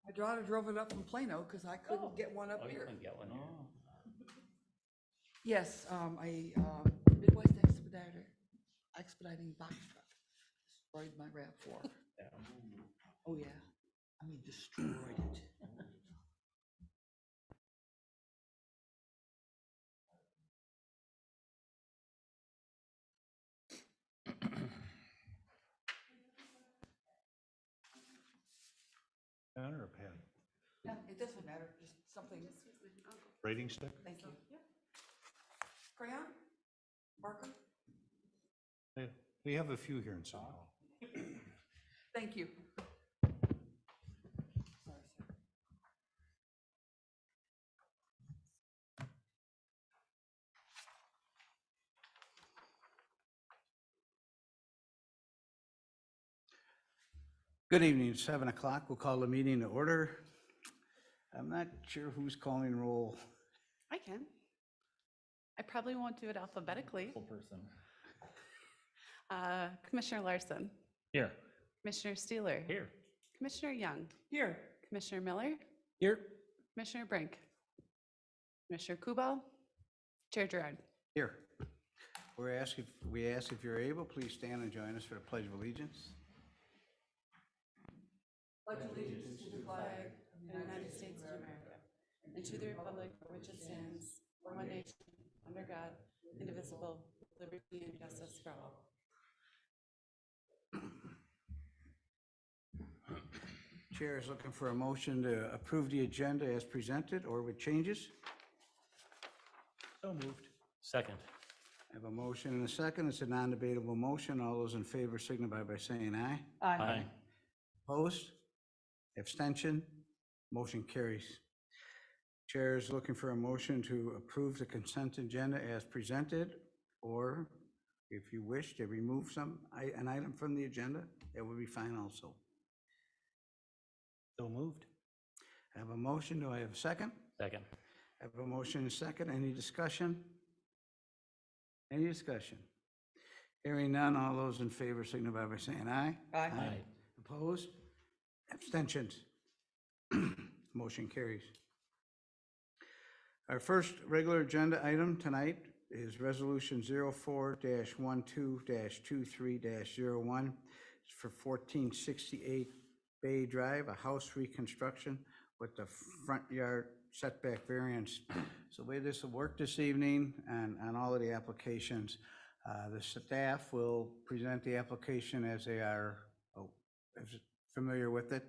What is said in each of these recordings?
My daughter drove it up from Plano because I couldn't get one up Oh, you here. couldn't get one here. Yes, Midwest expediting box truck destroyed my RAV4. Yeah. Oh, yeah. I mean, destroyed it. Pen or a pad? Yeah, it doesn't matter, just something. Writing stick? Thank you. Crayon? Marker? Yeah, we have a few here in City Hall. Thank you. Sorry, sir. Good evening, it's 7 o'clock. We'll call the meeting to order. I'm not sure who's calling roll. I can. I probably won't do it alphabetically. Full person. Commissioner Larson, Here. Commissioner Steeler, Here. Commissioner Young, Here. Commissioner Miller, Here. Commissioner Brink, Commissioner Kubal, Chair Gerard. Here. We ask if you're able, please stand and join us for the Pledge of Allegiance. Pledge allegiance to the flag of the United States of America, and to the republic for which it stands, one nation, under God, indivisible, with liberty and justice for all. Chair is looking for a motion to approve the agenda as presented or with changes. So moved. Second. I have a motion and a second. It's a non-debatable motion. All those in favor signify by saying aye. Aye. Opposed? Abstention? Motion carries. Chair is looking for a motion to approve the consent agenda as presented, or if you wish to remove an item from the agenda, that would be fine also. So moved. I have a motion. Do I have a second? Second. I have a motion and a second. Any discussion? Any discussion? Hearing none, all those in favor signify by saying aye. Aye. Opposed? Abstentions? Motion carries. Our first regular agenda item tonight is Resolution 04-12-23-01. It's for 1468 Bay Drive, a house reconstruction with the front yard setback variance. So the way this will work this evening and on all of the applications, the staff will present the application as they are familiar with it.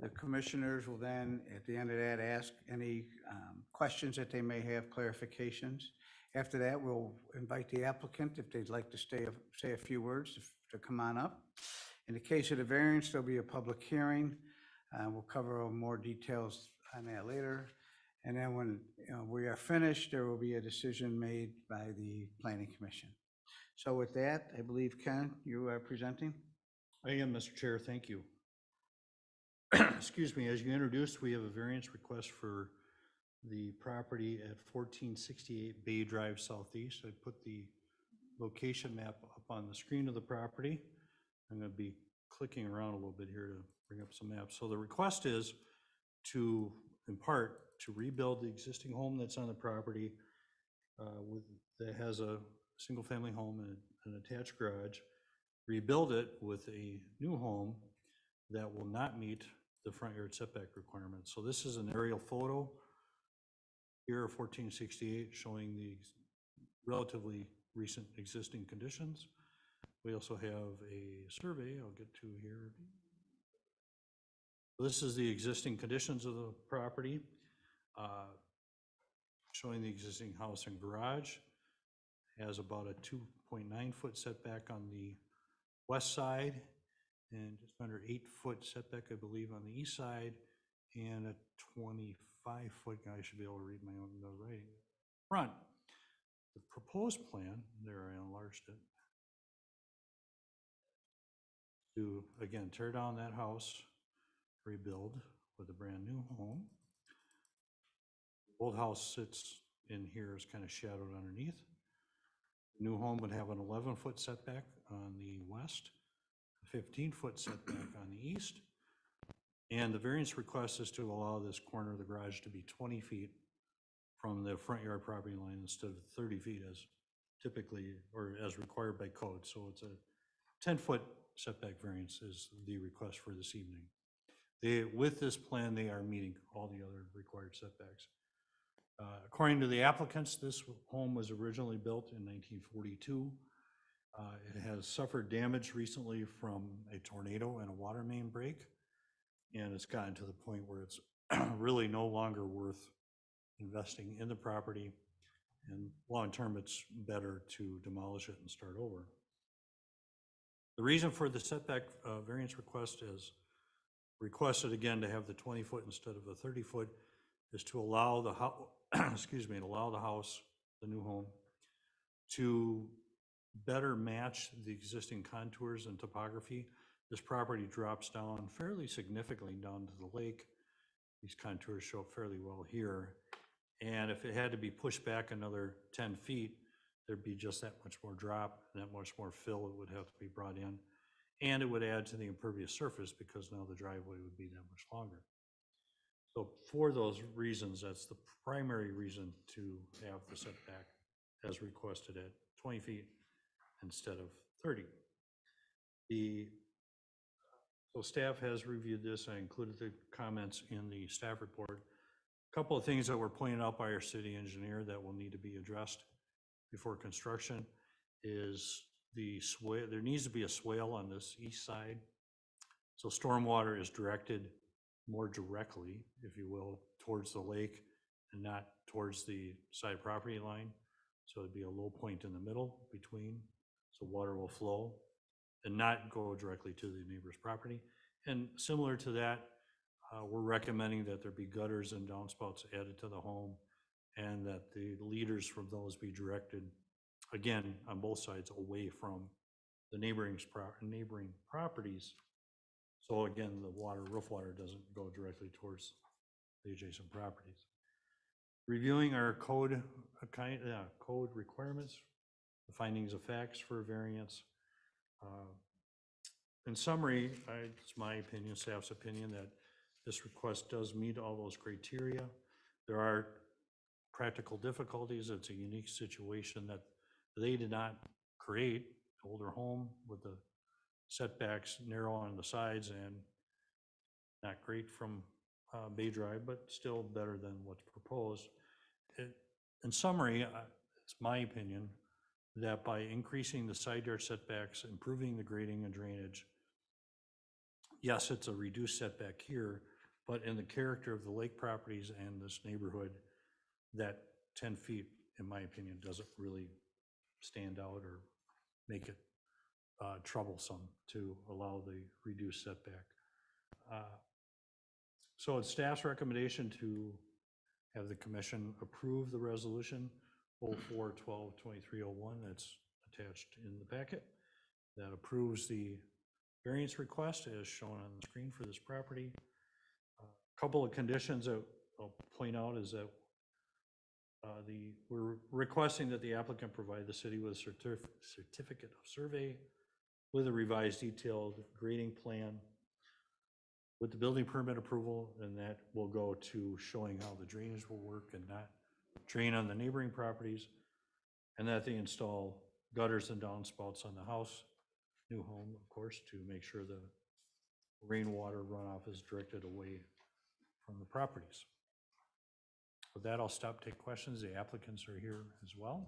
The commissioners will then, at the end of that, ask any questions that they may have, clarifications. After that, we'll invite the applicant, if they'd like to say a few words, to come on up. In the case of the variance, there'll be a public hearing. We'll cover more details on that later. And then when we are finished, there will be a decision made by the Planning Commission. So with that, I believe, Ken, you are presenting? I am, Mr. Chair, thank you. Excuse me, as you introduced, we have a variance request for the property at 1468 Bay Drive Southeast. I put the location map up on the screen of the property. I'm going to be clicking around a little bit here to bring up some maps. So the request is to, in part, to rebuild the existing home that's on the property that has a single-family home and an attached garage, rebuild it with a new home that will not meet the front yard setback requirements. So this is an aerial photo here of 1468 showing the relatively recent existing conditions. We also have a survey I'll get to here. This is the existing conditions of the property, showing the existing house and garage. Has about a 2.9 foot setback on the west side and just under 8 foot setback, I believe, on the east side, and a 25 foot, I should be able to read my own writing, front. The proposed plan, there I enlarged it, to again tear down that house, rebuild with a brand new home. Old house sits in here, is kind of shadowed underneath. New home would have an 11 foot setback on the west, a 15 foot setback on the east, And the variance request is to allow this corner of the garage to be 20 feet from the front yard property line instead of 30 feet as typically, or as required by code. So it's a 10-foot setback variance is the request for this evening. With this plan, they are meeting all the other required setbacks. According to the applicants, this home was originally built in 1942. It has suffered damage recently from a tornado and a water main break, and it's gotten to the point where it's really no longer worth investing in the property, and long-term, it's better to demolish it and start over. The reason for the setback variance request is requested again to have the 20-foot instead of a 30-foot is to allow the house, excuse me, to allow the house, the new home, to better match the existing contours and topography. This property drops down fairly significantly down to the lake. These contours show up fairly well here. And if it had to be pushed back another 10 feet, there'd be just that much more drop, and that much more fill that would have to be brought in. And it would add to the impervious surface because now the driveway would be that much longer. So for those reasons, that's the primary reason to have the setback as requested at 20 feet instead of 30. So staff has reviewed this. I included the comments in the staff report. A couple of things that were pointed out by our city engineer that will need to be addressed before construction is the swale. There needs to be a swale on this east side. So stormwater is directed more directly, if you will, towards the lake and not towards the side property line. So it'd be a low point in the middle between, so water will flow and not go directly to the neighbor's property. And similar to that, we're recommending that there be gutters and downspouts added to the home and that the leaders from those be directed, again, on both sides away from the neighboring properties. So again, the roof water doesn't go directly towards the adjacent properties. Reviewing our code requirements, the findings of facts for variance. In summary, it's my opinion, staff's opinion, that this request does meet all those criteria. There are practical difficulties. It's a unique situation that they did not create. Older home with the setbacks narrow on the sides and not great from Bay Drive, but still better than what's proposed. In summary, it's my opinion that by increasing the side yard setbacks, improving the grading and drainage, yes, it's a reduced setback here, but in the character of the lake properties and this neighborhood, that 10 feet, in my opinion, doesn't really stand out or make it troublesome to allow the reduced setback. So it's staff's recommendation to have the commission approve the resolution 04-12-2301 that's attached in the packet that approves the variance request as shown on the screen for this property. A couple of conditions that I'll point out is that we're requesting that the applicant provide the city with a certificate of survey with a revised detailed grading plan with the building permit approval, and that will go to showing how the drainage will work and not drain on the neighboring properties, and that they install gutters and downspouts on the house, new home, of course, to make sure the rainwater runoff is directed away from the properties. With that, I'll stop, take questions. The applicants are here as well.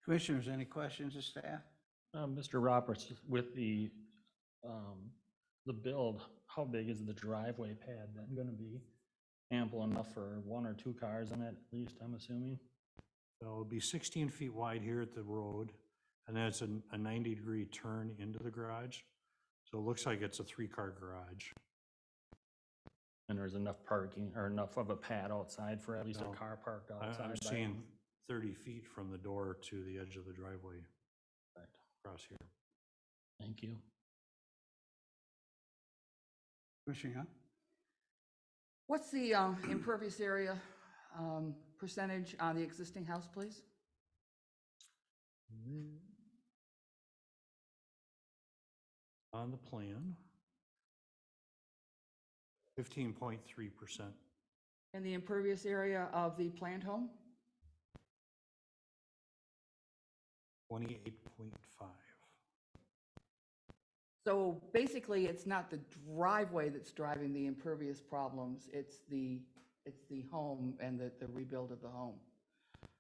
Commissioners, any questions of staff? Mr. Roberts, with the build, how big is the driveway pad then going to be? Ample enough for 1 or 2 cars in it, at least, I'm assuming? So it'll be 16 feet wide here at the road, and then it's a 90-degree turn into the garage. So it looks like it's a 3-car garage. And there's enough parking or enough of a pad outside for at least No, a car parked outside? I'm by seeing them? 30 feet from the door to the edge of the driveway Right. across here. Thank you. Commissioner Young? What's the impervious area percentage on the existing house, please? On the plan, 15.3%. And the impervious area of the planned home? 28.5. So basically, it's not the driveway that's driving the impervious problems, it's the home and the rebuild of the home.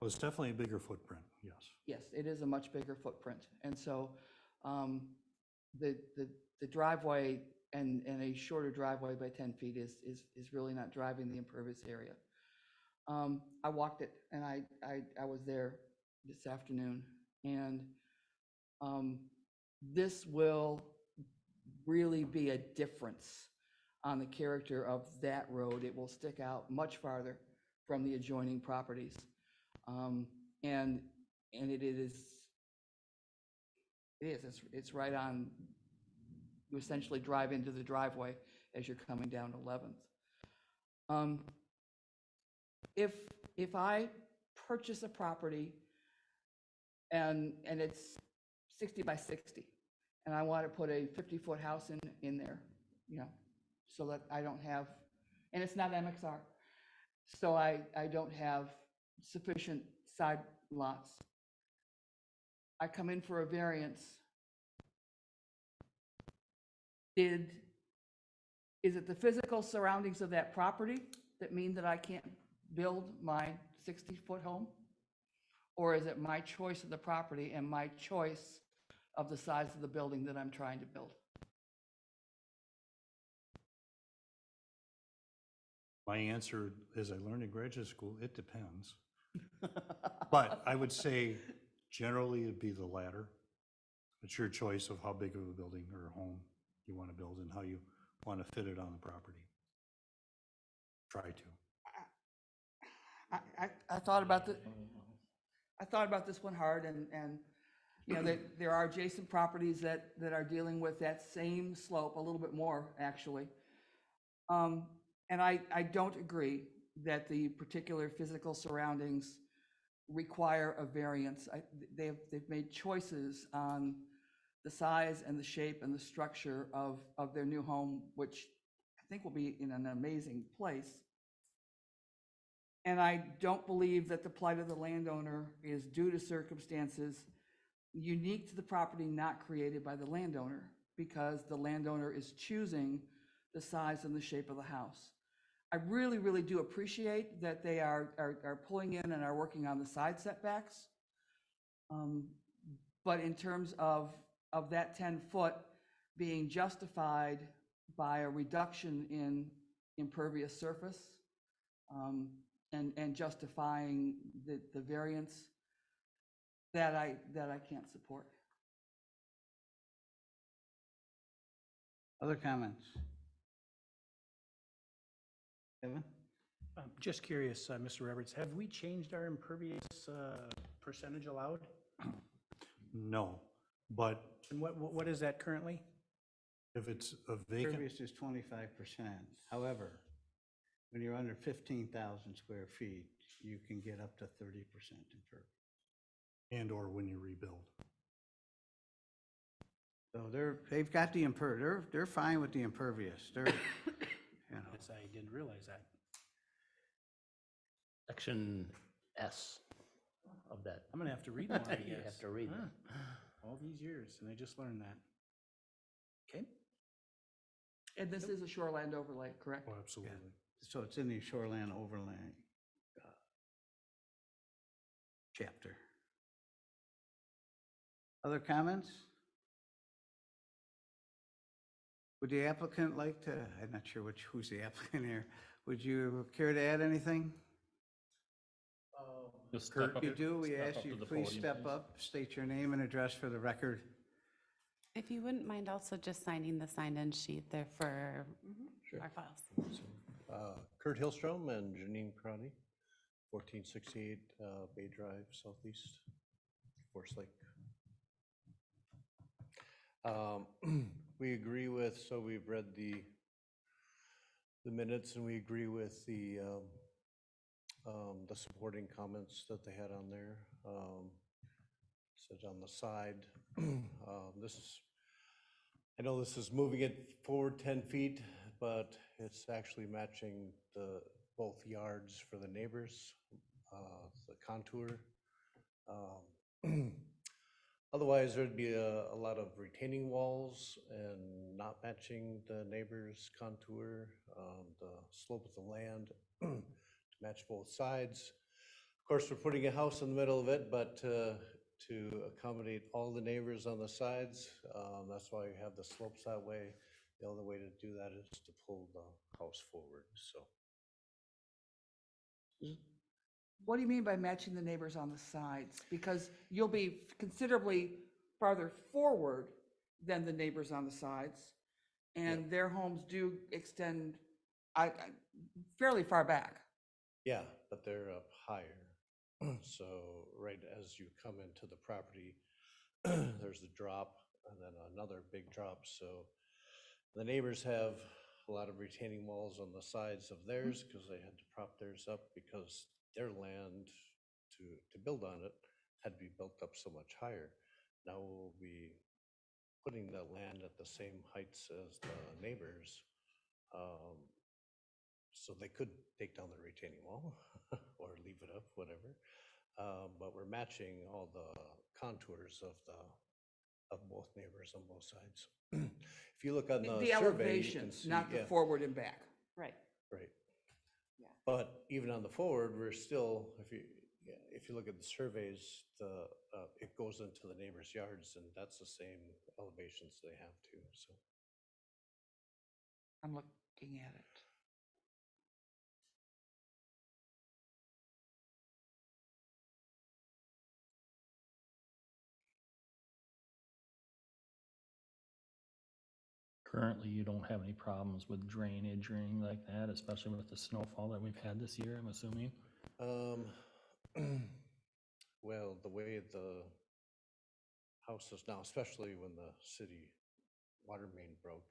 Well, it's definitely a bigger footprint, yes. Yes, it is a much bigger footprint. And so the driveway and a shorter driveway by 10 feet is really not driving the impervious area. I walked it and I was there this afternoon, and this will really be a difference on the character of that road. It will stick out much farther from the adjoining properties. And it's right on, you essentially drive into the driveway as you're coming down 11th. If I purchase a property and it's 60 by 60, and I want to put a 50-foot house in there, you know, so that I don't have, and it's not MXR, so I don't have sufficient side lots. I come in for a variance. Is it the physical surroundings of that property that mean that I can't build my 60-foot home? Or is it my choice of the property and my choice of the size of the building that I'm trying to build? My answer, as I learned in graduate school, it depends. But I would say generally it'd be the latter. It's your choice of how big of a building or a home you want to build and how you want to fit it on the property. Try to. I thought about this one hard, and you know, there are adjacent properties that are dealing with that same slope, a little bit more, actually. And I don't agree that the particular physical surroundings require a variance. They've made choices on the size and the shape and the structure of their new home, which I think will be in an amazing place. And I don't believe that the plight of the landowner is due to circumstances unique to the property not created by the landowner, because the landowner is choosing the size and the shape of the house. I really, really do appreciate that they are pulling in and are working on the side setbacks. But in terms of that 10-foot being justified by a reduction in impervious surface, and justifying the variance, that I can't support. Other comments? Kevin? Just curious, Mr. Roberts, have we changed our impervious percentage allowed? No, but And what is that currently? if it's a vacant, Impervious is 25%. However, when you're under 15,000 square feet, you can get up to 30% impervious. and/or when you rebuild. So they've got the they're fine with the impervious. They're, you know. Yes, I didn't realize that. Section S of that. I'm gonna have to read more, I You guess. have to read Huh. that. All these years, and I just learned that. Okay, And this is a shoreland overlay, correct? Oh, absolutely. So it's in the shoreline overlay chapter. Other comments? Would the applicant like to, I'm not sure who's the applicant here. Would you care to add anything? Just step up- If you do, we step ask up you to the please podium, step please. up, state your name and address for the record. If you wouldn't mind also just signing the signed-in sheet there for our files. Kurt Hillstrom and Janine Karate, 1468 Bay Drive Southeast, Forest Lake. We agree with, so we've read the minutes, and we agree with the supporting comments that they had on there. Said on the side, I know this is moving it forward 10 feet but it's actually matching both yards for the neighbors, the contour. Otherwise, there'd be a lot of retaining walls and not matching the neighbor's contour, the slope of the land to match both sides. Of course, we're putting a house in the middle of it, but to accommodate all the neighbors on the sides, that's why you have the slopes that way. The only way to do that is to pull the house forward, so. What do you mean by matching the neighbors on the sides? Because you'll be considerably farther forward than the neighbors on the sides. And their homes do extend fairly far back. Yeah, but they're up higher. So right as you come into the property, there's a drop and then another big drop. So the neighbors have a lot of retaining walls on the sides of theirs because they had to prop theirs up because their land to build on it had to be built up so much higher. Now we'll be putting the land at the same heights as the neighbors. So they could take down the retaining wall or leave it up, whatever. But we're matching all the contours of both neighbors on both sides. If you look on the The survey, you can elevations, see, not the yeah, forward and back. Right. right. Yeah. But even on the forward, we're still, if you look at the surveys, it goes into the neighbors' yards, and that's the same elevations they have too, so. I'm looking at it. Currently, you don't have any problems with drainage or anything like that, especially with the snowfall that we've had this year, I'm assuming? Well, the way the house is now, especially when the city water main broke,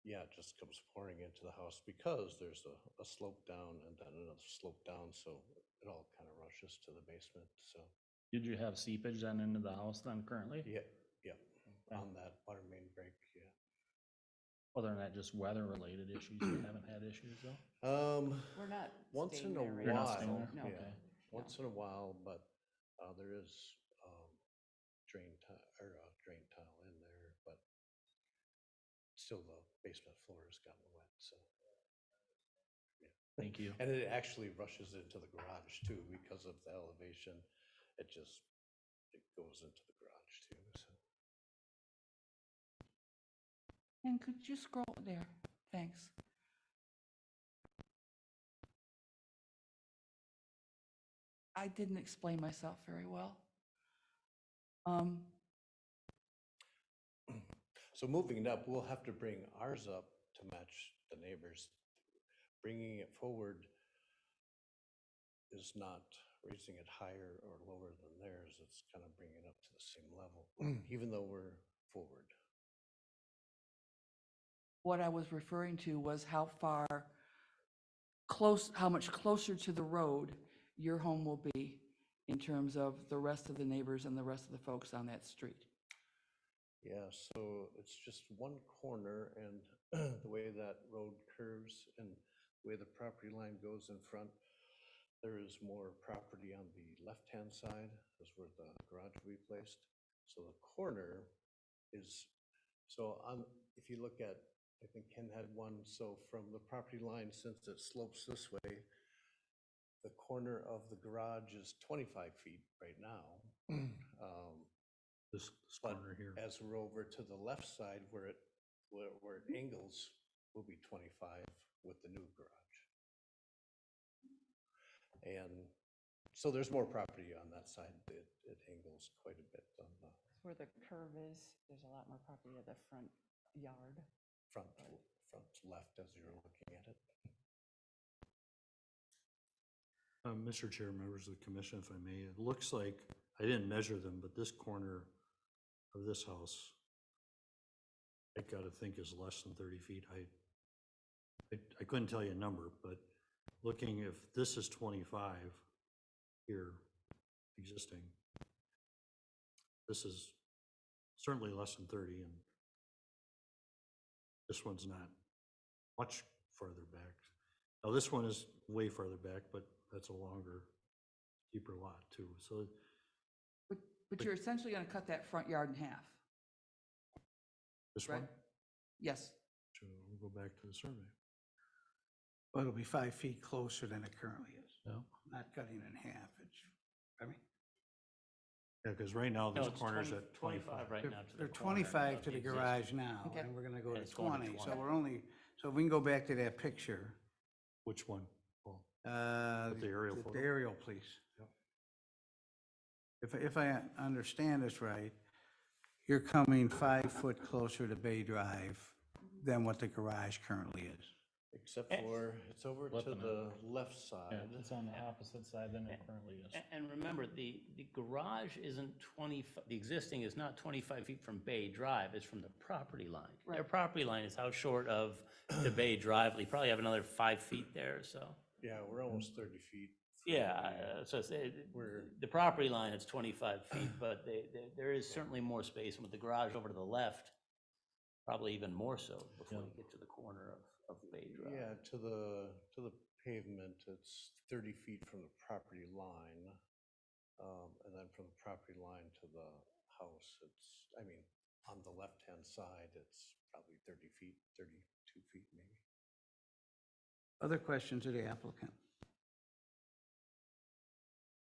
yeah, it just comes pouring into the house because there's a slope down and then another slope down, so it all kind of rushes to the basement, so. Did you have seepage then into the house then currently? Yeah, yeah, Okay. on that water main break, yeah. Other than that, just weather-related issues, you haven't had issues though? We're not Once staying in a there right You're not now, staying so there? no. Okay. once in a while, but there is drain tile in there, but still the basement floor has gotten wet, so. Yeah. Thank you. And it actually rushes into the garage too because of the elevation. It goes into the garage too, so. And could you scroll there? Thanks. I didn't explain myself very well. So moving it up, we'll have to bring ours up to match the neighbors. Bringing it forward is not raising it higher or lower than theirs. It's kind of bringing it up to the same level, even though we're forward. What I was referring to was how much closer to the road your home will be in terms of the rest of the neighbors and the rest of the folks on that street. Yeah, so it's just one corner and the way that road curves and the way the property line goes in front, there is more property on the left-hand side is where the garage will be placed. So the corner is, if you look at, I think Ken had one, so from the property line, since it slopes this way, the corner of the garage is 25 feet right now. This But corner here. as we're over to the left side where it angles, will be 25 with the new garage. And so there's more property on that side. It angles quite a bit on the Where the curve is, there's a lot more property at the front yard. front left as you're looking at it. Mr. Chair, members of the commission, if I may, it looks like, I didn't measure them, but this corner of this house, I gotta think is less than 30 feet. I couldn't tell you a number, but looking, if this is 25 here, existing, this is certainly less than 30, and This one's not much farther back. Now, this one is way farther back, but that's a longer, deeper lot too. So But you're essentially gonna cut that front yard in half, this right? one, Yes, so we'll go back to the survey. Well, it'll be 5 feet closer than it currently is. Yeah. Not cutting it in half, it's, I mean, Yeah, because right now, No, this it's corner's 20 at 25 right now to the they're corner 25 of to the existing. garage now, Okay. and we're gonna go And to it's going to 20. So 20. we're only, so if we can go back to that picture, Which one? Paul? the the aerial photo? aerial, please. Yep. If I understand this right, you're coming 5 foot closer to Bay Drive than what the garage currently is. Except for, it's over to Flipping it. the left Yeah, side. it's on the opposite side than it currently is. And remember, the garage isn't 20, the existing is not 25 feet from Bay Drive, it's from the property line. Their Right. property line is how short of the Bay Drive, you probably have another 5 feet there, so. Yeah, we're almost 30 feet. from Yeah, the- so it's, We're- the property line is 25 feet, but there is certainly more space, and with the garage over to the left, probably even more so before you get to the corner of Bay Drive. Yeah, to the pavement, it's 30 feet from the property line. And then from the property line to the house, it's, I mean, on the left-hand side, it's probably 30 feet, 32 feet maybe. Other questions of the applicant?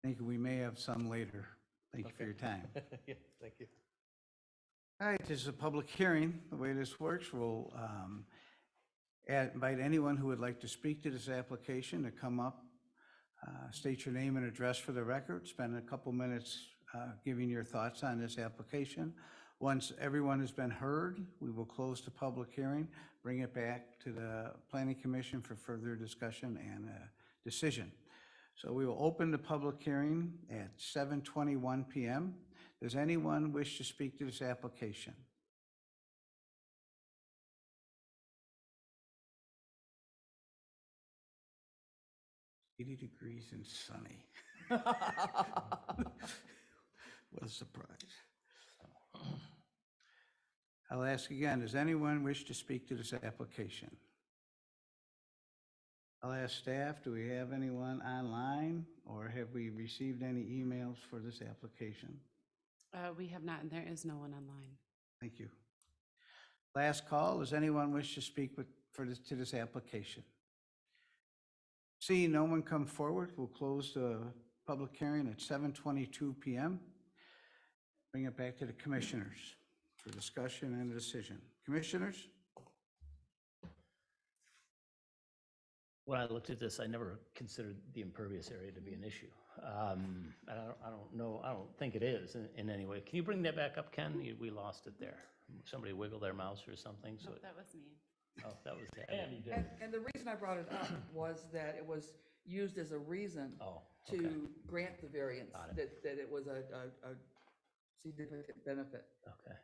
I think we may have some later. Thank you for your time. Yeah, thank you. All right, this is a public hearing. The way this works, we'll invite anyone who would like to speak to this application to come up, state your name and address for the record, spend a couple minutes giving your thoughts on this application. Once everyone has been heard, we will close the public hearing, bring it back to the Planning Commission for further discussion and a decision. So we will open the public hearing at 7:21 PM. Does anyone wish to speak to this application? Eighty degrees and sunny. What a surprise. I'll ask again, does anyone wish to speak to this application? I'll ask staff, do we have anyone online, or have we received any emails for this application? We have not, and there is no one online. Thank you. Last call, does anyone wish to speak to this application? Seeing no one come forward, we'll close the public hearing at 7:22 PM. Bring it back to the commissioners for discussion and a decision. Commissioners? When I looked at this, I never considered the impervious area to be an issue. I don't know, I don't think it is in any way. Can you bring that back up, Ken? We lost it there. Somebody wiggled their mouse or something, so, That was me. oh, that was that. and the reason I brought it up was that it was used as a reason Oh, okay. to grant the variance, Got it. that it was a significant benefit. Okay.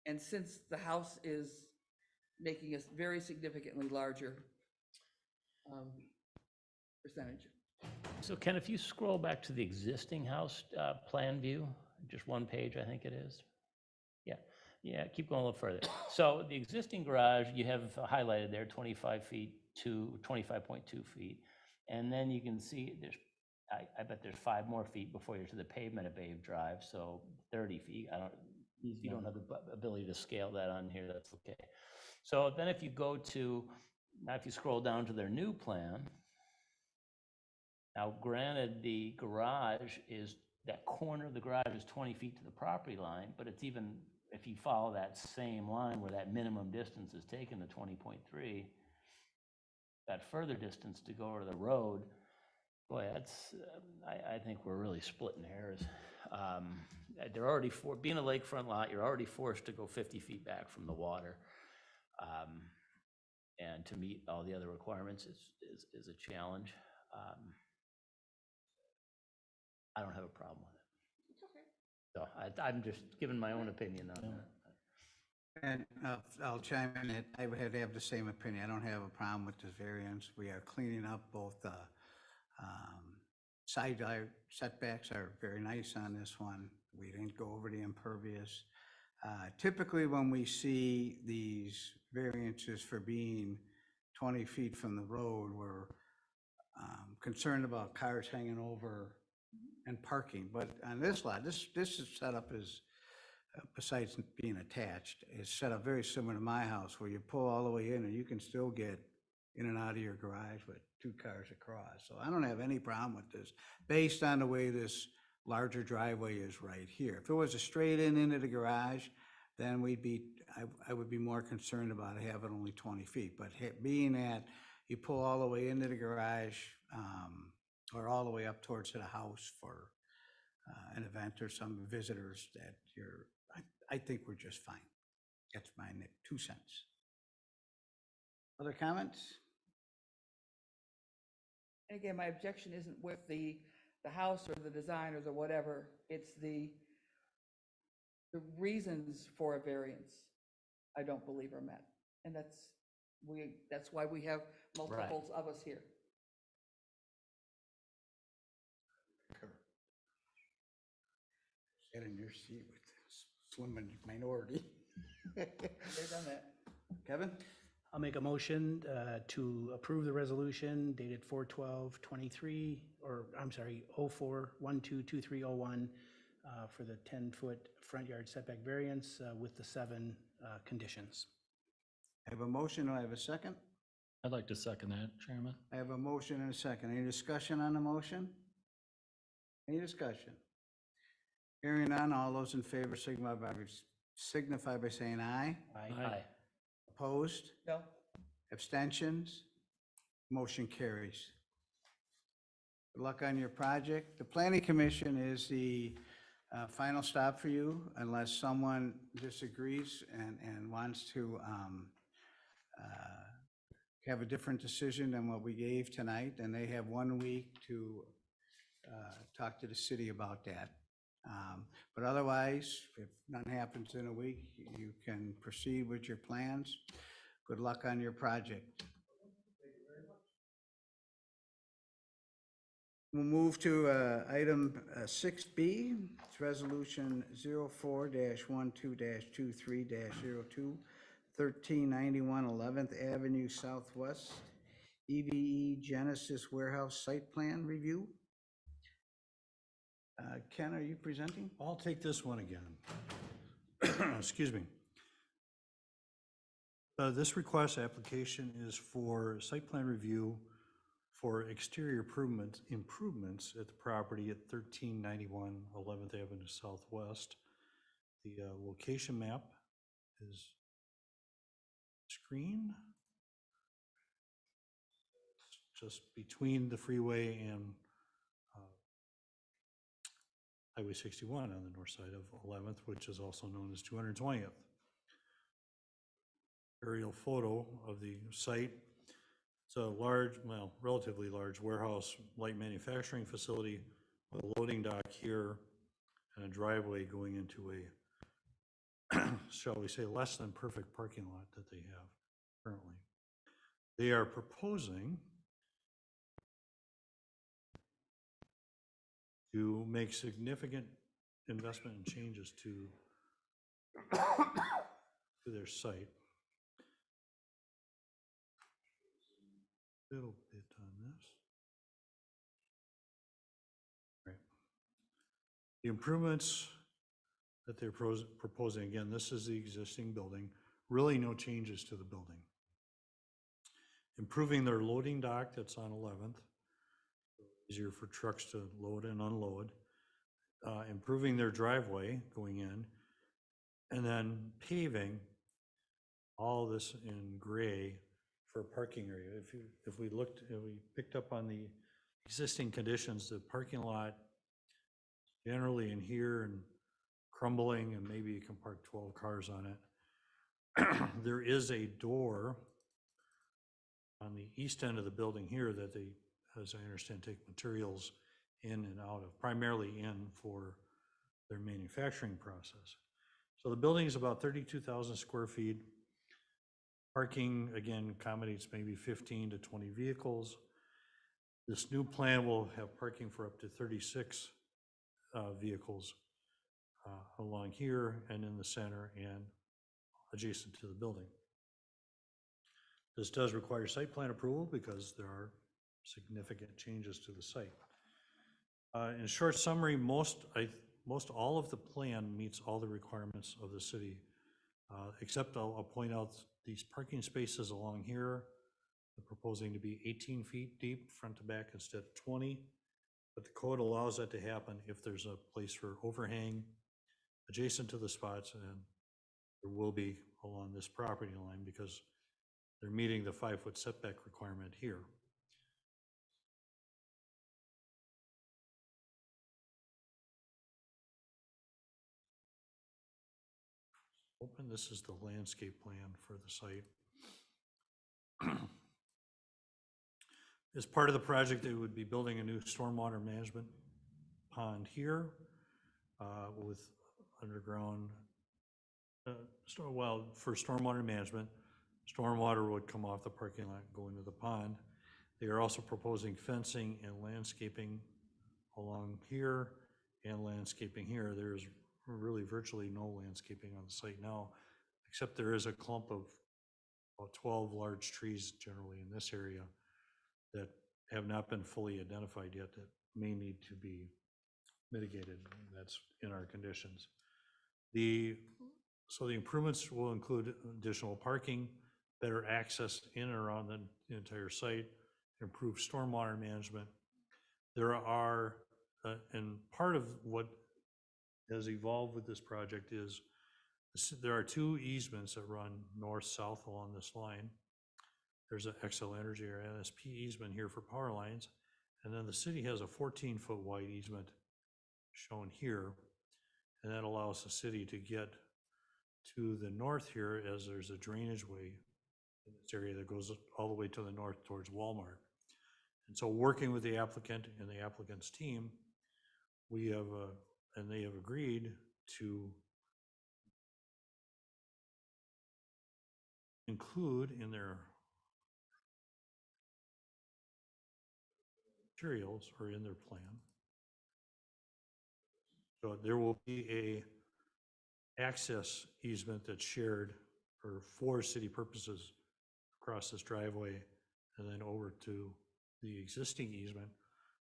And since the house is making a very significantly larger percentage. So Ken, if you scroll back to the existing house plan view, just one page, I think it is. Yeah, keep going a little further. So the existing garage, you have highlighted there, 25 feet to 25.2 feet. And then you can see there's, I bet there's 5 more feet before you're to the pavement of Bay Drive, so 30 feet. If you don't have the ability to scale that on here, that's okay. So then if you go to, now if you scroll down to their new plan, now granted, the garage is, that corner of the garage is 20 feet to the property line, but it's even, if you follow that same line where that minimum distance is taken to 20.3, that further distance to go over the road, boy, that's, I think we're really splitting hairs. They're already, being a lakefront lot, you're already forced to go 50 feet back from the water. And to meet all the other requirements is a challenge. I don't have a problem with it. So I'm just giving my own opinion on that. And I'll chime in that I would have the same opinion. I don't have a problem with this variance. We are cleaning up both side yard setbacks are very nice on this one. We didn't go over the impervious. Typically, when we see these variances for being 20 feet from the road, we're concerned about cars hanging over and parking. But on this lot, this is set up as, besides being attached, is set up very similar to my house, where you pull all the way in and you can still get in and out of your garage with 2 cars across. So I don't have any problem with this, based on the way this larger driveway is right here. If it was a straight in into the garage, then I would be more concerned about having only 20 feet. But being that you pull all the way into the garage, or all the way up towards the house for an event or some visitors, that I think we're just fine. That's my 2 cents. Other comments? And again, my objection isn't with the house or the design or the whatever, it's the reasons for a variance I don't believe are met. And that's why we have multiples of us here. Sit in your seat with this slim minority. They've done that. Kevin? I'll make a motion to approve the resolution dated 4/12/23, or I'm sorry, 04/12/2301, for the 10-foot front yard setback variance with the 7 conditions. I have a motion. Do I have a second? I'd like to second that, Chairman. I have a motion and a second. Any discussion on the motion? Any discussion? Hearing none, all those in favor signify by saying aye. Aye. Opposed? No? Abstentions? Motion carries. Good luck on your project. The Planning Commission is the final stop for you, unless someone disagrees and wants to have a different decision than what we gave tonight, and they have 1 week to talk to the city about that. But otherwise, if nothing happens in a week, you can proceed with your plans. Good luck on your project. We'll move to item 6B. It's resolution 04-12-23-02, 1391 11th Avenue Southwest, EVE Genesis Warehouse Site Plan Review. Ken, are you presenting? I'll take this one again. Excuse me. This request application is for site plan review for exterior improvements at the property at 1391 11th Avenue Southwest. The location map is screen. It's just between the freeway and Highway 61 on the north side of 11th, which is also known as 220th. Aerial photo of the site. It's a large, well, relatively large warehouse, light manufacturing facility with a loading dock here and a driveway going into a, shall we say, less than perfect parking lot that they have currently. They are proposing to make significant investment and changes to their site. Little bit on this. Right. The improvements that they're proposing, again, this is the existing building, really no changes to the building. Improving their loading dock that's on 11th, easier for trucks to load and unload. Improving their driveway going in, and then paving all this in gray for a parking area. If we picked up on the existing conditions, the parking lot generally in here and crumbling, and maybe you can park 12 cars on it. There is a door on the east end of the building here that they, as I understand, take materials in and out of, primarily in for their manufacturing process. So the building is about 32,000 square feet. Parking, again, accommodates maybe 15 to 20 vehicles. This new plan will have parking for up to 36 vehicles along here and in the center and adjacent to the building. This does require site plan approval because there are significant changes to the site. In short summary, most all of the plan meets all the requirements of the city, except I'll point out these parking spaces along here, they're proposing to be 18 feet deep, front to back, instead of 20. But the code allows that to happen if there's a place for overhang adjacent to the spots, and there will be along this property line because they're meeting the 5-foot setback requirement here. Open, this is the landscape plan for the site. As part of the project, they would be building a new stormwater management pond here with underground, for stormwater management, stormwater would come off the parking lot and go into the pond. They are also proposing fencing and landscaping along here and landscaping here. There's really virtually no landscaping on the site now, except there is a clump of about 12 large trees generally in this area that have not been fully identified yet that may need to be mitigated. That's in our conditions. So the improvements will include additional parking, better access in and around the entire site, improved stormwater management. There are, and part of what has evolved with this project is there are 2 easements that run north-south along this line. There's an Xcel Energy or NSP easement here for power lines, and then the city has a 14-foot wide easement shown here, and that allows the city to get to the north here as there's a drainage way in this area that goes all the way to the north towards Walmart. And so working with the applicant and the applicant's team, we have, and they have agreed to include in their materials or in their plan. So there will be a access easement that's shared for city purposes across this driveway and then over to the existing easement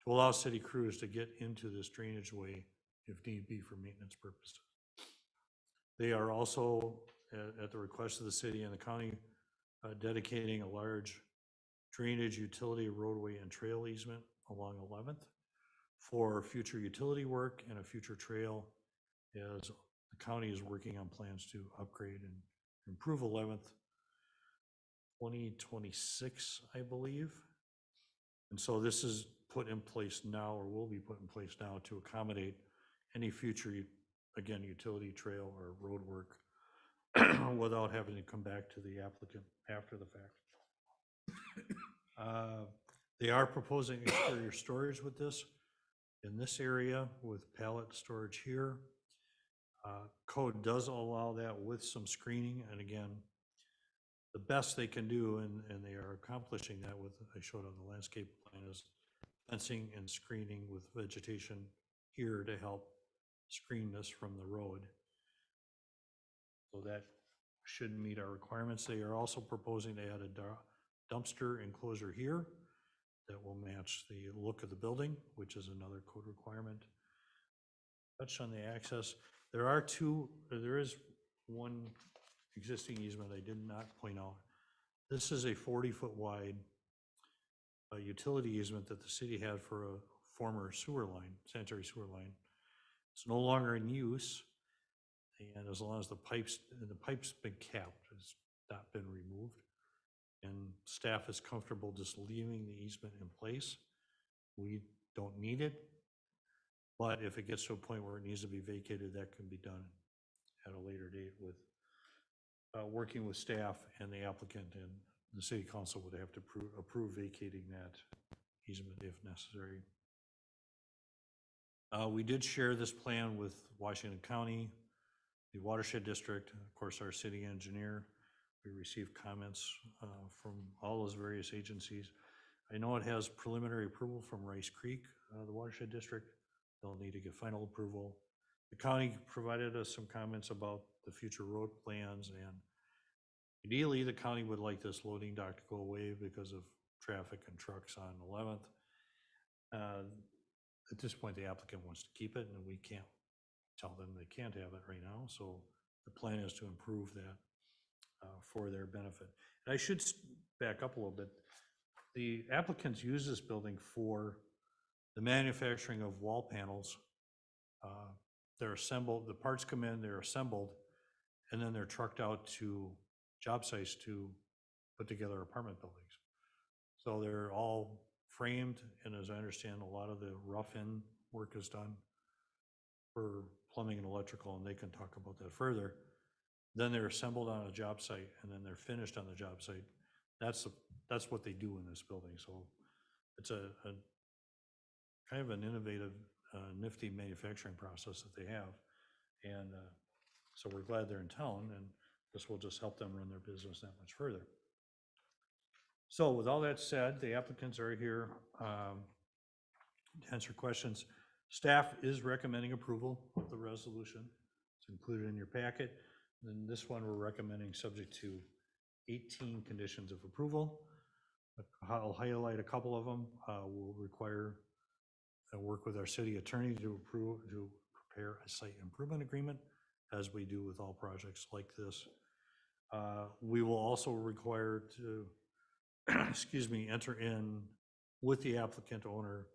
to allow city crews to get into this drainage way if need be for maintenance purposes. They are also, at the request of the city and the county, dedicating a large drainage, utility, roadway, and trail easement along 11th for future utility work and a future trail, as the county is working on plans to upgrade and improve 11th 2026, I believe. And so this is put in place now, or will be put in place now, to accommodate any future, again, utility, trail, or road work without having to come back to the applicant after the fact. They are proposing exterior storage with this in this area with pallet storage here. Code does allow that with some screening, and again, the best they can do, and they are accomplishing that with, I showed on the landscape plan, is fencing and screening with vegetation here to help screen this from the road. So that should meet our requirements. They are also proposing to add a dumpster enclosure here that will match the look of the building, which is another code requirement. Touched on the access. There is one existing easement I did not point out. This is a 40-foot wide utility easement that the city had for a former sewer line, sanitary sewer line. It's no longer in use, and as long as the pipe's been capped, it's not been removed, and staff is comfortable just leaving the easement in place. We don't need it, but if it gets to a point where it needs to be vacated, that can be done at a later date with working with staff and the applicant, and the city council would have to approve vacating that easement if necessary. We did share this plan with Washington County, the Watershed District, and of course our city engineer. We received comments from all those various agencies. I know it has preliminary approval from Rice Creek, the Watershed District. They'll need to get final approval The county provided us some comments about the future road plans, and ideally, the county would like this loading dock to go away because of traffic and trucks on 11th. At this point, the applicant wants to keep it, and we can't tell them they can't have it right now, so the plan is to improve that for their benefit. And I should back up a little bit. The applicants use this building for the manufacturing of wall panels. They're assembled, the parts come in, they're assembled, and then they're trucked out to job sites to put together apartment buildings. So they're all framed, and as I understand, a lot of the rough-in work is done for plumbing and electrical, and they can talk about that further. Then they're assembled on a job site, and then they're finished on the job site. That's what they do in this building. So it's a kind of an innovative, nifty manufacturing process that they have. And so we're glad they're in town, and this will just help them run their business that much further. So with all that said, the applicants are here to answer questions. Staff is recommending approval of the resolution. It's included in your packet. And this one we're recommending subject to 18 conditions of approval. I'll highlight a couple of them. We'll require work with our city attorney to prepare a site improvement agreement, as we do with all projects like this. We will also require to, excuse me, enter in with the applicant owner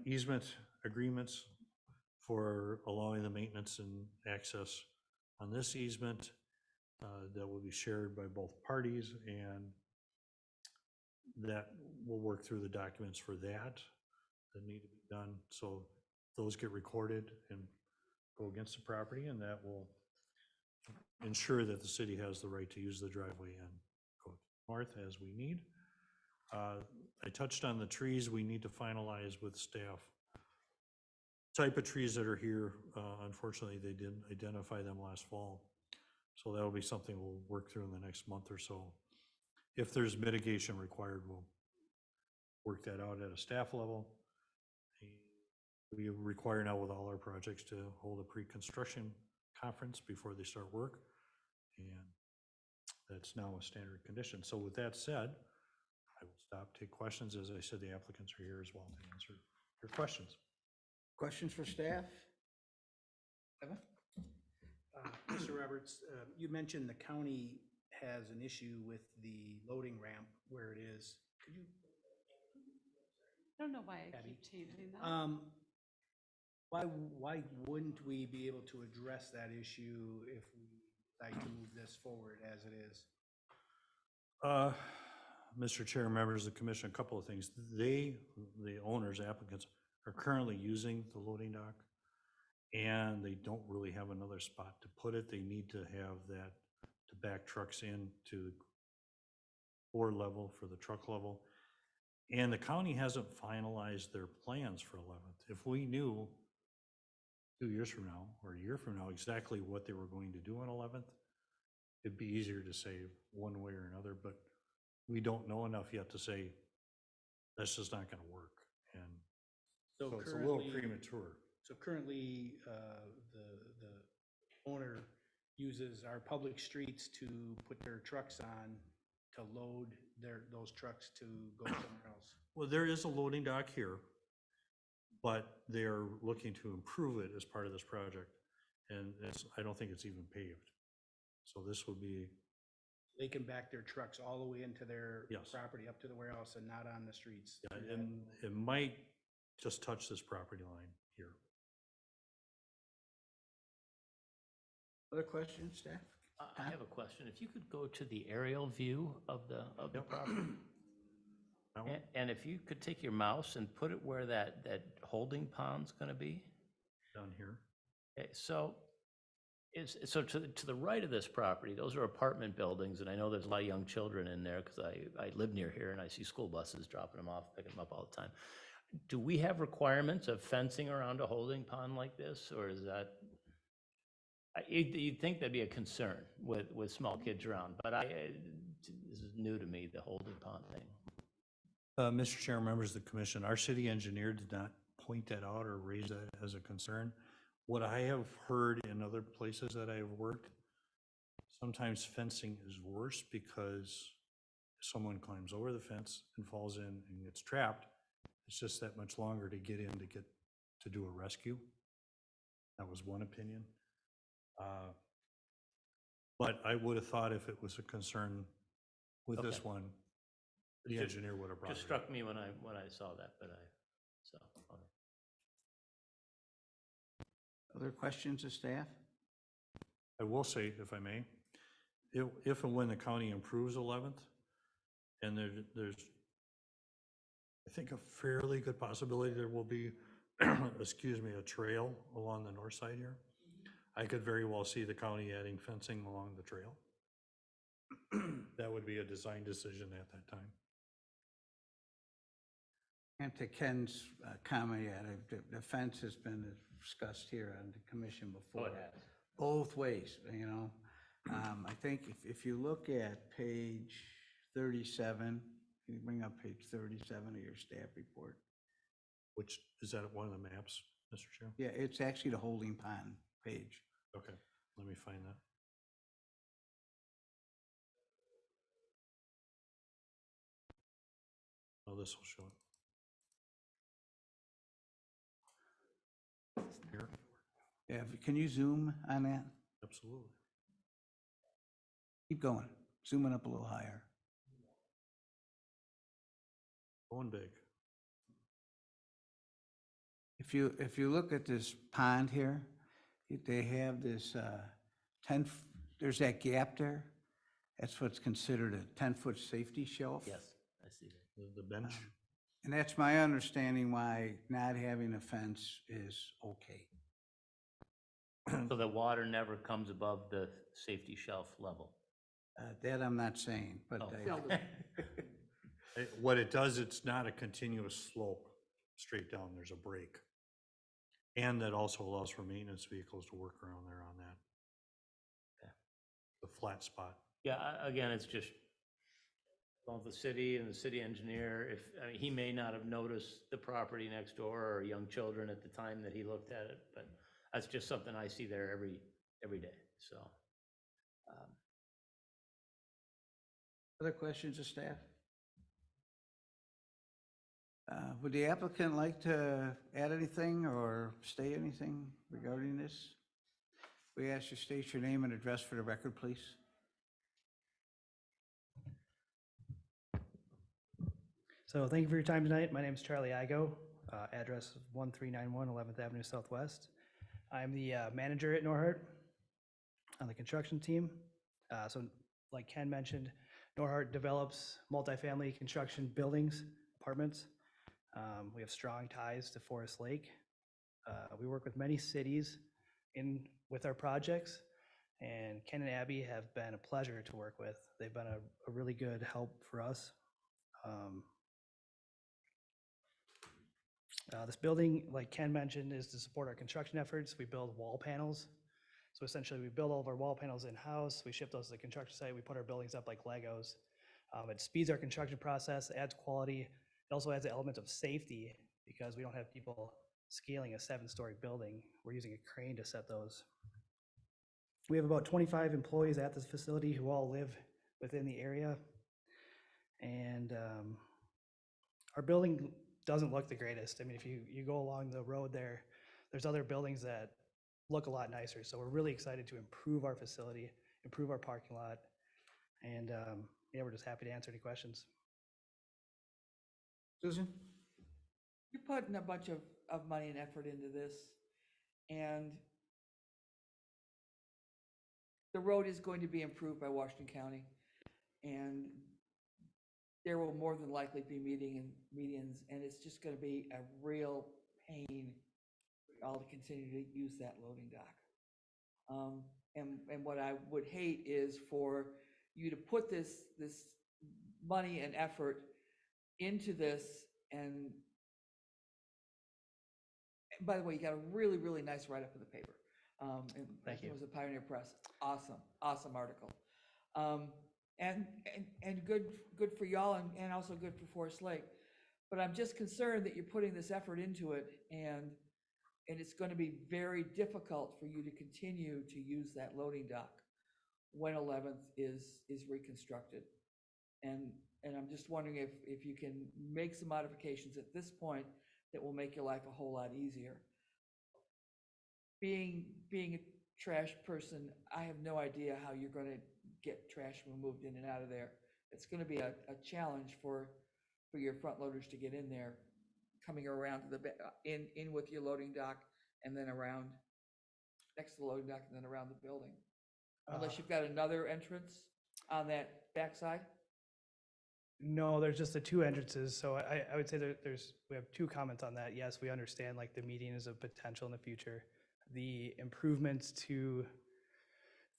easement agreements for allowing the maintenance and access on this easement that will be shared by both parties, and that we'll work through the documents for that need to be done. So those get recorded and go against the property, and that will ensure that the city has the right to use the driveway and go north as we need. I touched on the trees we need to finalize with staff. Type of trees that are here, unfortunately, they didn't identify them last fall. So that'll be something we'll work through in the next month or so. If there's mitigation required, we'll work that out at a staff level. We require now with all our projects to hold a pre-construction conference before they start work. And that's now a standard condition. So with that said, I will stop, take questions. As I said, the applicants are here as well to answer your questions. Questions for staff? Evan? Mr. Roberts, you mentioned the county has an issue with the loading ramp where it is. Could you? I don't know why I Abby? keep changing that. Why wouldn't we be able to address that issue if we decide to move this forward as it is? Mr. Chair, members of the commission, a couple of things. The owners, applicants, are currently using the loading dock, and they don't really have another spot to put it. They need to have that to back trucks in to floor level for the truck level. And the county hasn't finalized their plans for 11th. If we knew 2 years from now or a year from now exactly what they were going to do on 11th, it'd be easier to say one way or another, but we don't know enough yet to say that's just not going to work. And so it's a little premature. So currently, the owner uses our public streets to put their trucks on, to load those trucks to go somewhere else. Well, there is a loading dock here, but they're looking to improve it as part of this project. And I don't think it's even paved. So this would be, They can back their trucks all the way into their Yes. property up to the warehouse and not on the streets. and it might just touch this property line here. Other questions, staff? I have a question. If you could go to the aerial view of the property, That one? and if you could take your mouse and put it where that holding pond's gonna be. Down here. Okay, so to the right of this property, those are apartment buildings, and I know there's a lot of young children in there because I live near here and I see school buses dropping them off, picking them up all the time. Do we have requirements of fencing around a holding pond like this, or is that? You'd think that'd be a concern with small kids around, but this is new to me, the holding pond thing. Mr. Chair, members of the commission, our city engineer did not point that out or raise that as a concern. What I have heard in other places that I've worked, sometimes fencing is worse because if someone climbs over the fence and falls in and gets trapped, it's just that much longer to get in to do a rescue. That was one opinion. But I would have thought if it was a concern with this Okay. one, the Just- engineer would have brought it Just up. struck me when I saw that, but so, okay. Other questions of staff? I will say, if I may, if and when the county improves 11th, and there's, I think, a fairly good possibility there will be, excuse me, a trail along the north side here. I could very well see the county adding fencing along the trail. That would be a design decision at that time. And to Ken's comment, yeah, the fence has been discussed here on the commission before. Both ways, you know. I think if you look at page 37, can you bring up page 37 of your staff report? Which, is that one of the maps, Mr. Chair? Yeah, it's actually the holding pond page. Okay, let me find that. Oh, this will show it. Here, Yeah, can you zoom on that? absolutely. Keep going, zooming up a little higher. Going big. If you look at this pond here, they have this 10, there's that gap there. That's what's considered a 10-foot safety shelf. Yes, I see that. The bench, And that's my understanding why not having a fence is okay. So the water never comes above the safety shelf level? That I'm not saying, but Oh. Seldom. what it does, it's not a continuous slope straight down, there's a break. And that also allows for maintenance vehicles to work around there on that. Okay. The flat spot. Yeah, again, it's just, well, the city and the city engineer, I mean, he may not have noticed the property next door or young children at the time that he looked at it, but that's just something I see there every day, so. Other questions of staff? Would the applicant like to add anything or say anything regarding this? We ask you state your name and address for the record, please. So thank you for your time tonight. My name is Charlie Igo, address is 1391 11th Avenue Southwest. I'm the manager at Norhart on the construction team. So like Ken mentioned, Norhart develops multifamily construction buildings, apartments. We have strong ties to Forest Lake. We work with many cities with our projects, and Ken and Abby have been a pleasure to work with. They've been a really good help for us. This building, like Ken mentioned, is to support our construction efforts. We build wall panels. So essentially, we build all of our wall panels in-house. We ship those to the construction site. We put our buildings up like Legos. It speeds our construction process, adds quality. It also adds an element of safety because we don't have people scaling a 7-story building. We're using a crane to set those. We have about 25 employees at this facility who all live within the area. And our building doesn't look the greatest. I mean, if you go along the road there's other buildings that look a lot nicer. So we're really excited to improve our facility, improve our parking lot. And yeah, we're just happy to answer any questions. Susan? You're putting a bunch of money and effort into this, and the road is going to be improved by Washington County, and there will more than likely be medians, and it's just gonna be a real pain for y'all to continue to use that loading dock. And what I would hate is for you to put this money and effort into this, and by the way, you got a really, really nice write-up in the paper. And Thank you. It was a Pioneer Press. Awesome article. And good for y'all and also good for Forest Lake. But I'm just concerned that you're putting this effort into it and And it's going to be very difficult for you to continue to use that loading dock when 11th is reconstructed. And I'm just wondering if you can make some modifications at this point that will make your life a whole lot easier. Being a trash person, I have no idea how you're going to get trash removed in and out of there. It's going to be a challenge for your front loaders to get in there, coming around to the, in with your loading dock and then around, next to the loading dock and then around the building. Unless you've got another entrance on that backside? No, there's just the two entrances, so I would say we have two comments on that. Yes, we understand like the median is a potential in the future. The improvements to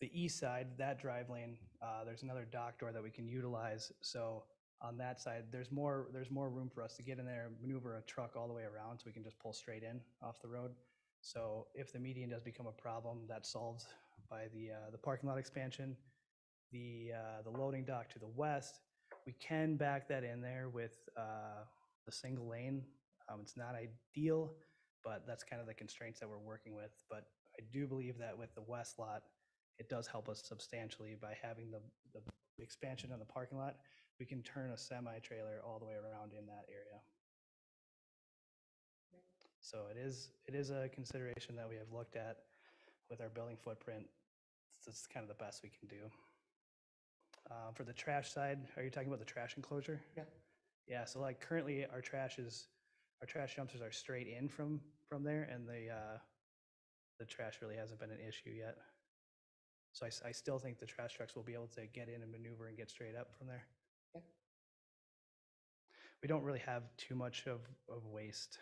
the east side, that drive lane, there's another dock door that we can utilize. So on that side, there's more room for us to get in there, maneuver a truck all the way around, so we can just pull straight in off the road. So if the median does become a problem, that's solved by the parking lot expansion. The loading dock to the west, we can back that in there with the single lane. It's not ideal, but that's kind of the constraints that we're working with. But I do believe that with the west lot, it does help us substantially by having the expansion of the parking lot. We can turn a semi-trailer all the way around in that area. So it is a consideration that we have looked at with our building footprint. It's kind of the best we can do. For the trash side, are you talking about the trash enclosure? Yeah. Yeah, so like currently our trash dumpsters are straight in from there, and the trash really hasn't been an issue yet. So I still think the trash trucks will be able to get in and maneuver and get straight up from there. Okay. We don't really have too much of waste.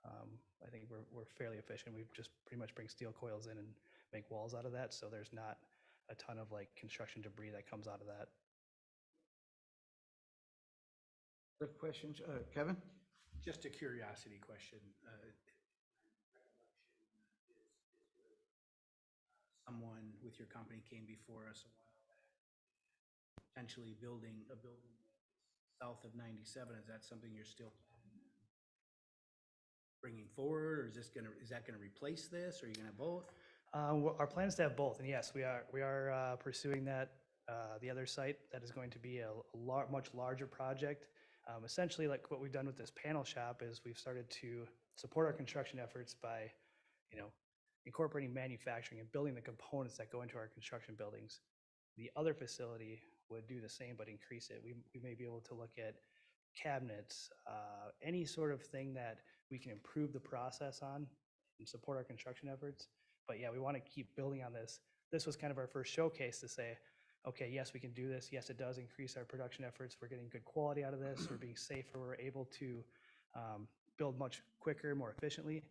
I think we're fairly efficient. We just pretty much bring steel coils in and make walls out of that, so there's not a ton of like construction debris that comes out of that. Other questions? Kevin? Just a curiosity question. Someone with your company came before us a while back, potentially building a building south of 97. Is that something you're still planning on bringing forward, or is that gonna replace this, or are you gonna have both? Our plan is to have both, and yes, we are pursuing that. The other site that is going to be a much larger project. Essentially, like what we've done with this panel shop is we've started to support our construction efforts by, incorporating manufacturing and building the components that go into our construction buildings. The other facility would do the same, but increase it. We may be able to look at cabinets, any sort of thing that we can improve the process on and support our construction efforts. But yeah, we want to keep building on this. This was kind of our first showcase to say, okay, yes, we can do this. Yes, it does increase our production efforts. We're getting good quality out of this. We're being safer. We're able to build much quicker, more efficiently.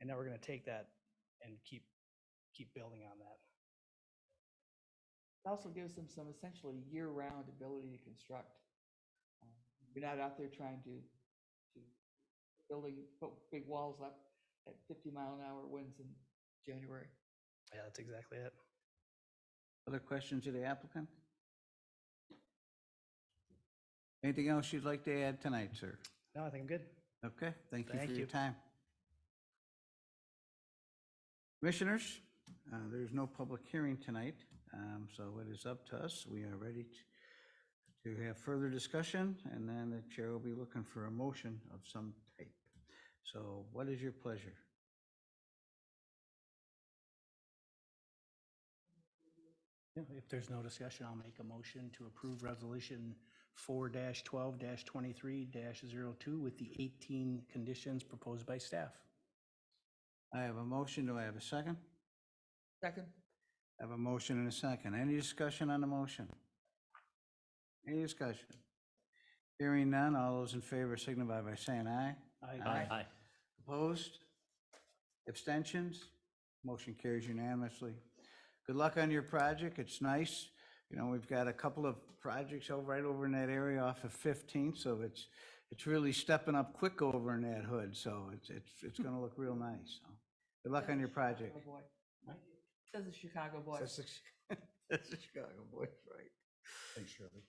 And now we're going to take that and keep building on that. It also gives them some essentially year-round ability to construct. You're not out there trying to put big walls up at 50-mile-an-hour winds in January. Yeah, that's exactly it. Other questions of the applicant? Anything else you'd like to add tonight, sir? No, I think I'm good. Okay, thank you Thank for your you. time. Commissioners, there's no public hearing tonight, so it is up to us. We are ready to have further discussion, and then the chair will be looking for a motion of some type. So what is your pleasure? Yeah, if there's no discussion, I'll make a motion to approve resolution 4-12-23-02 with the 18 conditions proposed by staff. I have a motion. Do I have a second? Second? I have a motion and a second. Any discussion on the motion? Any discussion? Hearing none, all those in favor signify by saying aye. Aye. Opposed? Abstentions? Motion carries unanimously. Good luck on your project. It's nice. We've got a couple of projects right over in that area off of 15th, so it's really stepping up quick over in that hood. So it's going to look real nice. So good luck on your project. Chicago boy. Says a Chicago boy. That's a Chicago boy, right? Thanks, Shirley.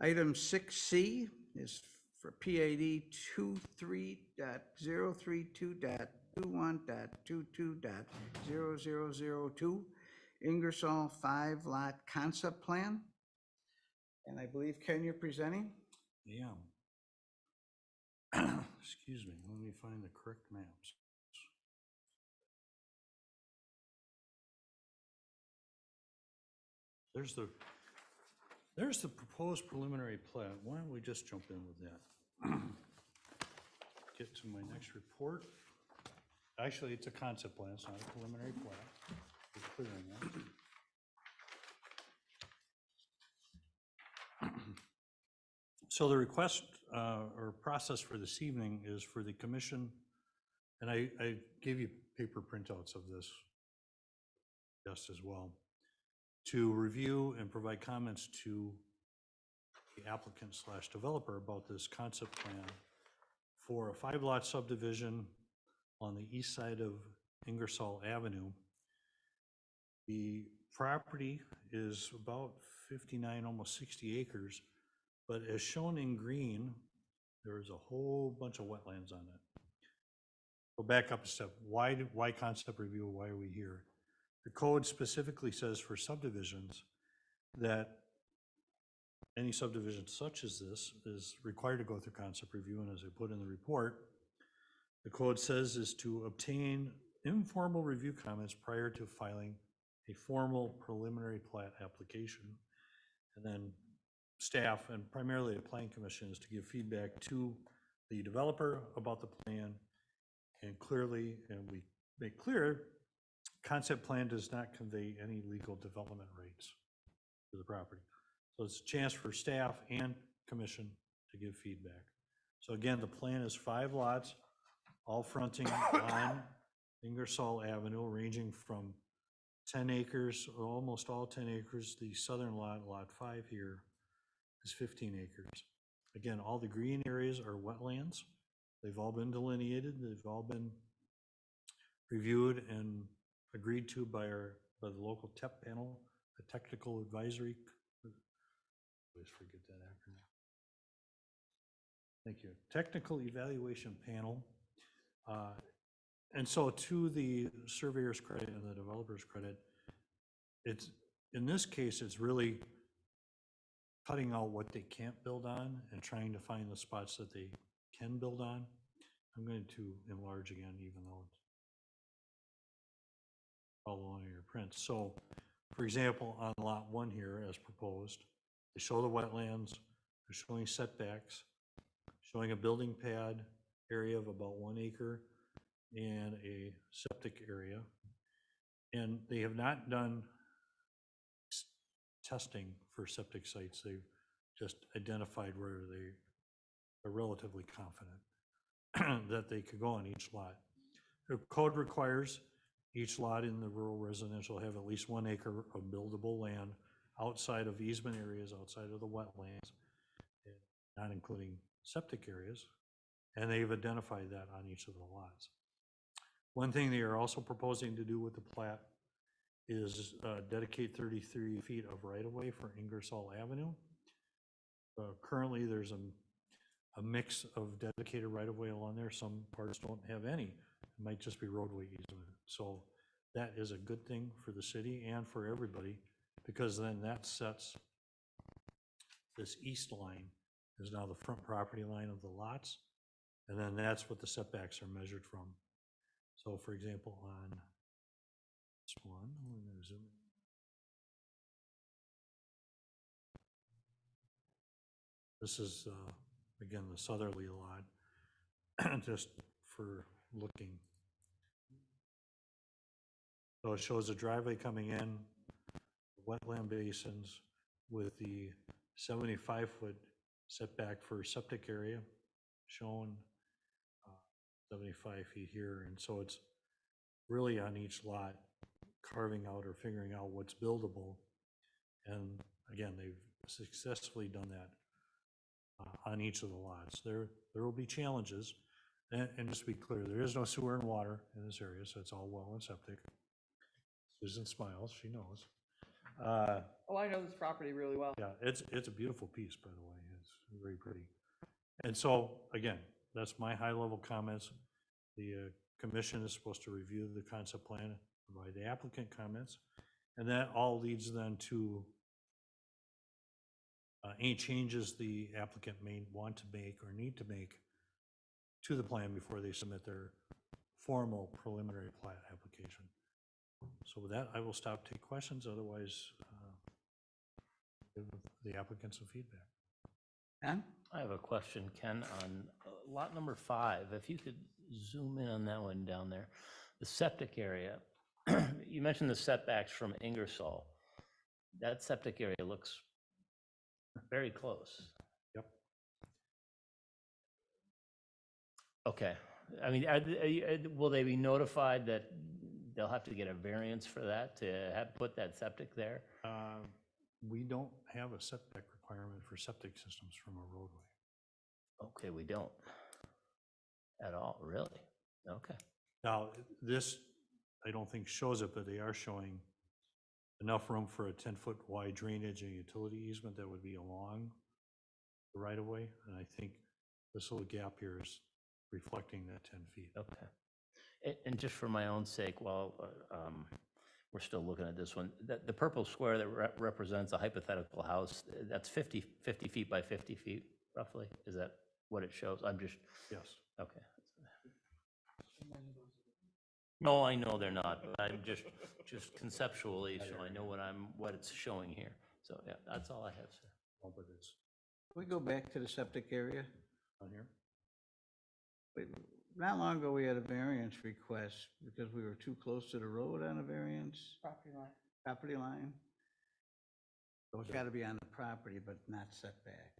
Item 6C is for PAD 23.032.21.22.0002, Ingersoll 5-lot concept plan. And I believe, Ken, you're presenting? Yeah. Excuse me, let me find the correct maps. There's the proposed preliminary plat. Why don't we just jump in with that? Get to my next report. Actually, it's a concept plan, it's not a preliminary plat. Be clear on that. So the request or process for this evening is for the commission, and I gave you paper printouts of this just as well, to review and provide comments to the applicant / developer about this concept plan for a 5-lot subdivision on the east side of Ingersoll Avenue. The property is about 59, almost 60 acres, but as shown in green, there's a whole bunch of wetlands on it. Go back up a step. Why concept review? Why are we here? The code specifically says for subdivisions that any subdivision such as this is required to go through concept review, and as I put in the report, the code says is to obtain informal review comments prior to filing a formal preliminary plat application. And then staff, and primarily the planning commission, is to give feedback to the developer about the plan, and clearly, and we make clear, concept plan does not convey any legal development rights to the property. So it's a chance for staff and commission to give feedback. So again, the plan is 5 lots, all fronting on Ingersoll Avenue, ranging from 10 acres, or almost all 10 acres. The southern lot, lot 5 here, is 15 acres. Again, all the green areas are wetlands. They've all been delineated. They've all been reviewed and agreed to by the local TEP panel, the Technical Advisory. I always forget that acronym. Thank you. Technical Evaluation Panel. And so, to the surveyor's credit and the developer's credit, it's, in this case, it's really cutting out what they can't build on and trying to find the spots that they can build on. I'm going to enlarge again, even though it's all along your print. So, for example, on lot 1 here, as proposed, they show the wetlands, they're showing setbacks, showing a building pad area of about 1 acre and a septic area. And they have not done testing for septic sites. They've just identified where they are relatively confident that they could go on each lot. The code requires each lot in the rural residential have at least 1 acre of buildable land outside of easement areas, outside of the wetlands, not including septic areas, and they've identified that on each of the lots. One thing they are also proposing to do with the plat is dedicate 33 feet of right-of-way for Ingersoll Avenue. Currently, there's a mix of dedicated right-of-way along there. Some parts don't have any. It might just be roadway easement. So that is a good thing for the city and for everybody, because then that sets this east line is now the front property line of the lots, and then that's what the setbacks are measured from. So, for example, on this one, I'm going to zoom in. This is, again, the southerly lot, just for looking. So it shows a driveway coming in, wetland basins with the 75-foot setback for septic area shown, 75 feet here. And so it's really on each lot carving out or figuring out what's buildable. And again, they've successfully done that on each of the lots. There will be challenges, and just to be clear, there is no sewer and water in this area, so it's all well and septic. Susan smiles, she knows. Oh, I know this property really well. Yeah, it's a beautiful piece, by the way. It's very pretty. And so, again, that's my high-level comments. The commission is supposed to review the concept plan, provide the applicant comments, and that all leads then to any changes the applicant may want to make or need to make to the plan before they submit their formal preliminary plat application. So with that, I will stop, take questions, otherwise give the applicant some feedback. Don? I have a question, Ken, on lot number 5. If you could zoom in on that one down there. The septic area, you mentioned the setbacks from Ingersoll. That septic area looks very close. Yep. Okay. I mean, will they be notified that they'll have to get a variance for that to have, put that septic there? We don't have a setback requirement for septic systems from a roadway. Okay, we don't. At all, really? Okay. Now, this, I don't think shows it, but they are showing enough room for a 10-foot wide drainage and utility easement that would be along the right-of-way. And I think this little gap here is reflecting that 10 feet. Okay. And just for my own sake, while we're still looking at this one, the purple square that represents a hypothetical house, that's 50 feet by 50 feet, roughly? Is that what it shows? I'm just, Yes. okay. No, I know they're not, but I'm just conceptually, so I know what it's showing here. So, yeah, that's all I have, sir. Oh, but it's We go back to the septic area. on here. Not long ago, we had a variance request because we were too close to the road on a variance property line. So it's got to be on the property, but not setback.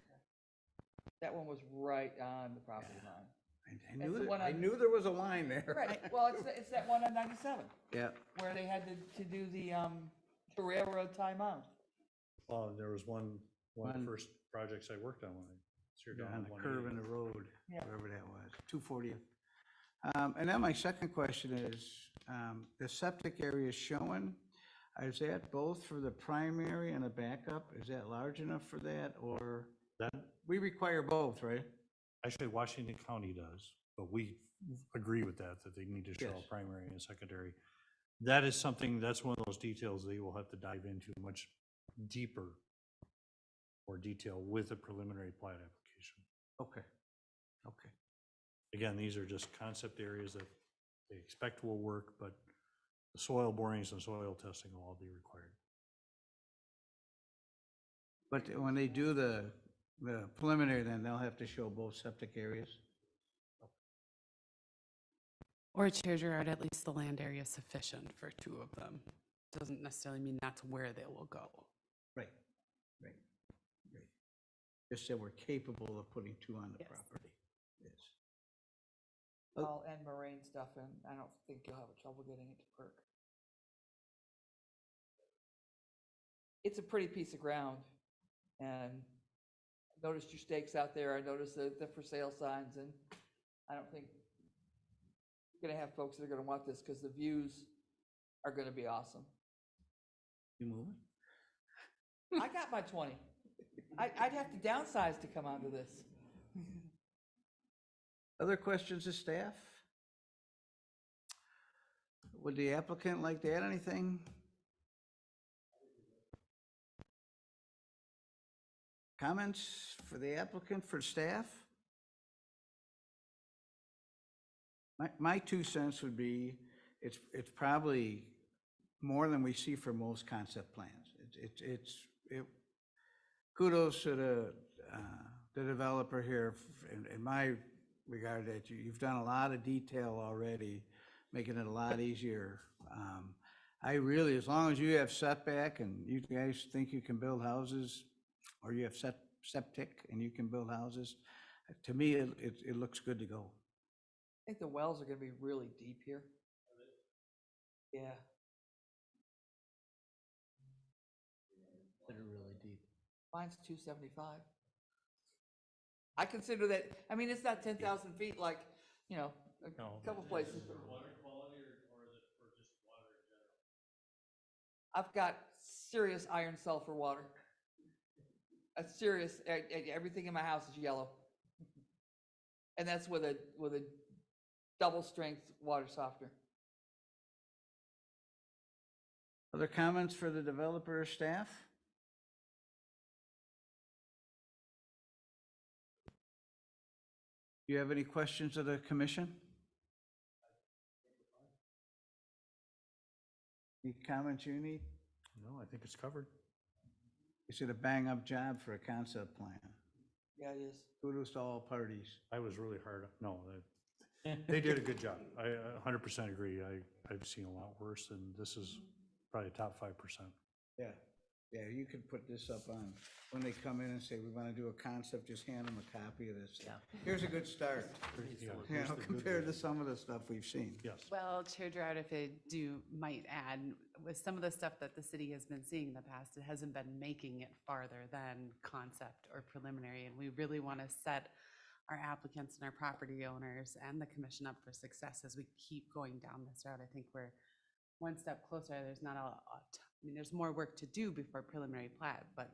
That one was right on the property line. I That's knew the that, one I on- knew there was a line there. Right, well, it's that one on 97, Yeah, where they had to do the railroad timeout. There was one of the One- first projects I worked on when I was here down on on the curve 180. in the road, Yeah. wherever that was, 240th. And then my second question is, the septic area showing, is that both for the primary and a backup? Is that large enough for that, or That, we require both, right? actually, Washington County does, but we agree with that they need to show Yes. a primary and secondary. That is something, that's one of those details they will have to dive into much deeper or detail with a preliminary plat application. Okay, okay. Again, these are just concept areas that they expect will work, but the soil borings and soil testing will all be required. But when they do the preliminary, then they'll have to show both septic areas? Or Chair Gerard, at least the land area is sufficient for 2 of them. Doesn't necessarily mean that's where they will go. Right, right, right. Just that we're capable of putting 2 on the Yes. property. Yes. I'll end moraine stuff, and I don't think you'll have trouble getting it to perk. It's a pretty piece of ground, and I noticed your stakes out there, I noticed the for sale signs, and I don't think you're gonna have folks that are gonna want this, because the views are gonna be awesome. You moving? I got my 20. I'd have to downsize to come onto this. Other questions of staff? Would the applicant like to add anything? Comments for the applicant, for staff? My 2 cents would be, it's probably more than we see for most concept plans. Kudos to the developer here in my regard, that you've done a lot of detail already, making it a lot easier. I really, as long as you have setback and you guys think you can build houses, or you have septic and you can build houses, to me, it looks good to go. I think the wells are gonna be really deep here. Yeah. They're really deep. Mine's 275. I consider that, I mean, it's not 10,000 feet like, you know, a No. couple places. Water quality, or is it for just water in general? I've got serious iron sulfur water. A serious, everything in my house is yellow. And that's with a double strength water softener. Other comments for the developer or staff? Do you have any questions of the commission? Any comments you need? No, I think it's covered. Is it a bang-up job for a concept plan? Yeah, it is. Kudos to all parties. I was really hard, no, they did a good job. I 100% agree. I've seen a lot worse, and this is probably top 5%. Yeah, yeah, you could put this up on, when they come in and say, we want to do a concept, just hand them a copy of this. Yeah. Here's a good start, Yeah, you here's know, the good compared to news. some of the stuff we've seen. Yes. Well, Chair Gerard, if I might add, with some of the stuff that the city has been seeing in the past, it hasn't been making it farther than concept or preliminary. And we really want to set our applicants and our property owners and the commission up for success as we keep going down this route. I think we're one step closer. There's not I mean, there's more work to do before preliminary plat, but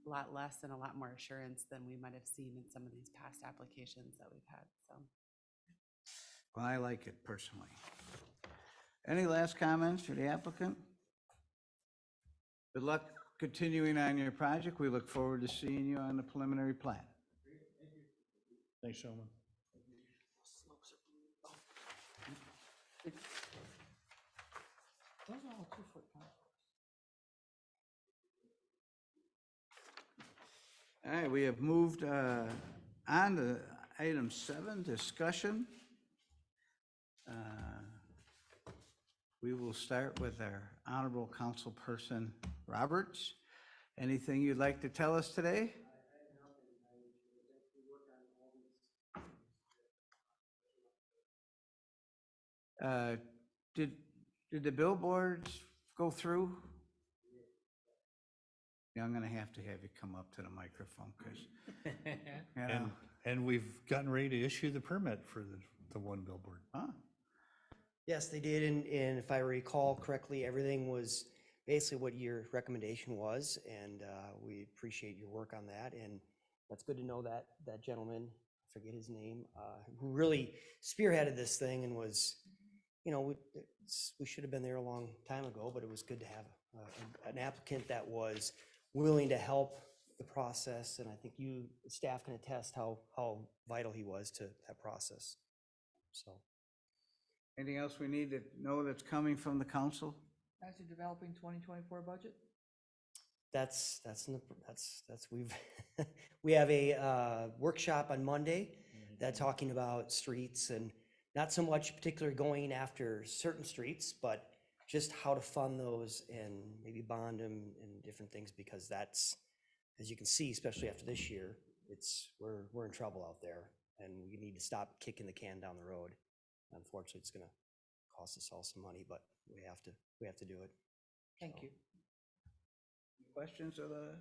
a lot less and a lot more assurance than we might have seen in some of these past applications that we've had, so. Well, I like it personally. Any last comments for the applicant? Good luck continuing on your project. We look forward to seeing you on the preliminary plat. Thanks, gentlemen. Those are all 2-foot contours. All right, we have moved on to item 7, discussion. We will start with our honorable councilperson, Roberts. Anything you'd like to tell us today? Did the billboards go through? Yeah, I'm gonna have you come up to the microphone, because, And we've gotten ready to issue the permit for the one billboard. huh? Yes, they did, and if I recall correctly, everything was basically what your recommendation was, and we appreciate your work on that, and that's good to know that that gentleman, I forget his name, who really spearheaded this thing and was, you know, we should have been there a long time ago, but it was good to have an applicant that was willing to help the process, and I think you, staff, can attest how vital he was to that process, so. Anything else we need to know that's coming from the council? As you're developing 2024 budget? We've, we have a workshop on Monday that talking about streets, and not so much particularly going after certain streets, but just how to fund those and maybe bond them and different things, because that's, as you can see, especially after this year, we're in trouble out there, and we need to stop kicking the can down the road. Unfortunately, it's gonna cost us all some money, but we have to do it. Thank you. Questions of the,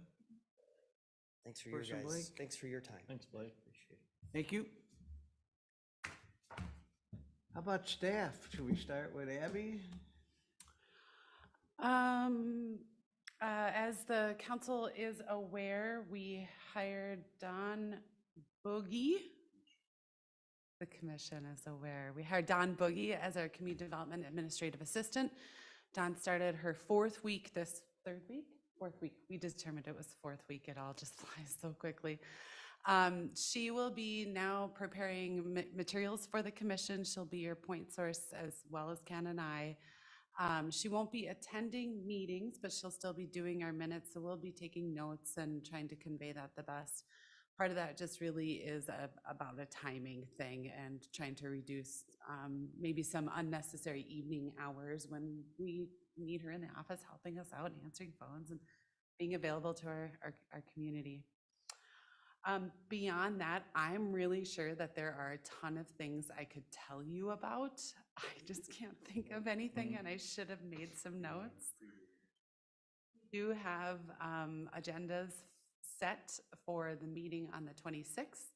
Thanks for your Person guys. Blake? Thanks for your time. Thanks, Blake. Appreciate it. thank you. How about staff? Should we start with Abby? As the council is aware, we hired Don Boogie. The commission is aware. We hired Don Boogie as our community development administrative assistant. Don started her 4th week, this 3rd week? 4th week. We determined it was 4th week. It all just flies so quickly. She will be now preparing materials for the commission. She'll be your point source as well as Ken and I. She won't be attending meetings, but she'll still be doing our minutes. So we'll be taking notes and trying to convey that the best. Part of that just really is about a timing thing and trying to reduce maybe some unnecessary evening hours when we need her in the office helping us out, answering phones and being available to our community. Beyond that, I'm really sure that there are a ton of things I could tell you about. I just can't think of anything, and I should have made some notes. We do have agendas set for the meeting on the 26th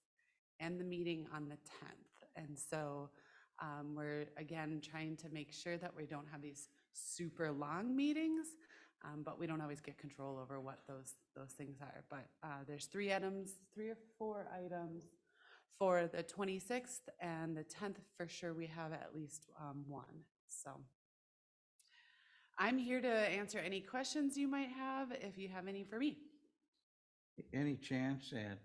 and the meeting on the 10th. And so we're, again, trying to make sure that we don't have these super long meetings, but we don't always get control over what those things are. But there's 3 or 4 items For the 26th and the 10th, for sure, we have at least one. So I'm here to answer any questions you might have, if you have any for me. Any chance that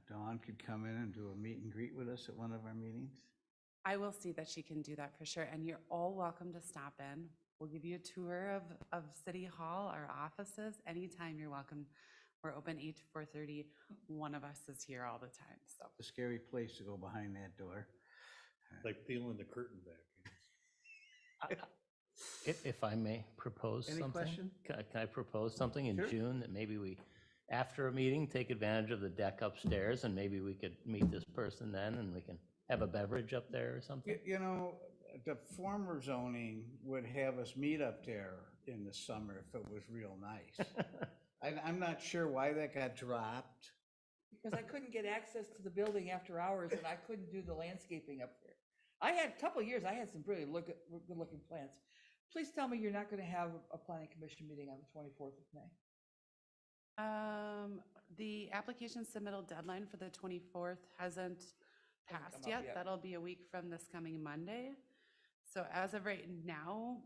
Dawn could come in and do a meet and greet with us at one of our meetings? I will see that she can do that for sure, and you're all welcome to stop in. We'll give you a tour of City Hall, our offices, anytime you're welcome. We're open 8 to 4:30. One of us is here all the time, so. A scary place to go behind that door. Like peeling the curtain back. If I may propose Any something? question? Can I propose something in Sure. June that maybe we, after a meeting, take advantage of the deck upstairs and maybe we could meet this person then and we can have a beverage up there or something? You know, the former zoning would have us meet up there in the summer if it was real nice. I'm not sure why that got dropped. Because I couldn't get access to the building after hours and I couldn't do the landscaping up there. I had a couple of years, I had some really good-looking plants. Please tell me you're not going to have a planning commission meeting on the 24th of May. The application submittal deadline for the 24th hasn't come passed up yet. yet. That'll be a week from this coming Monday. So as of right now,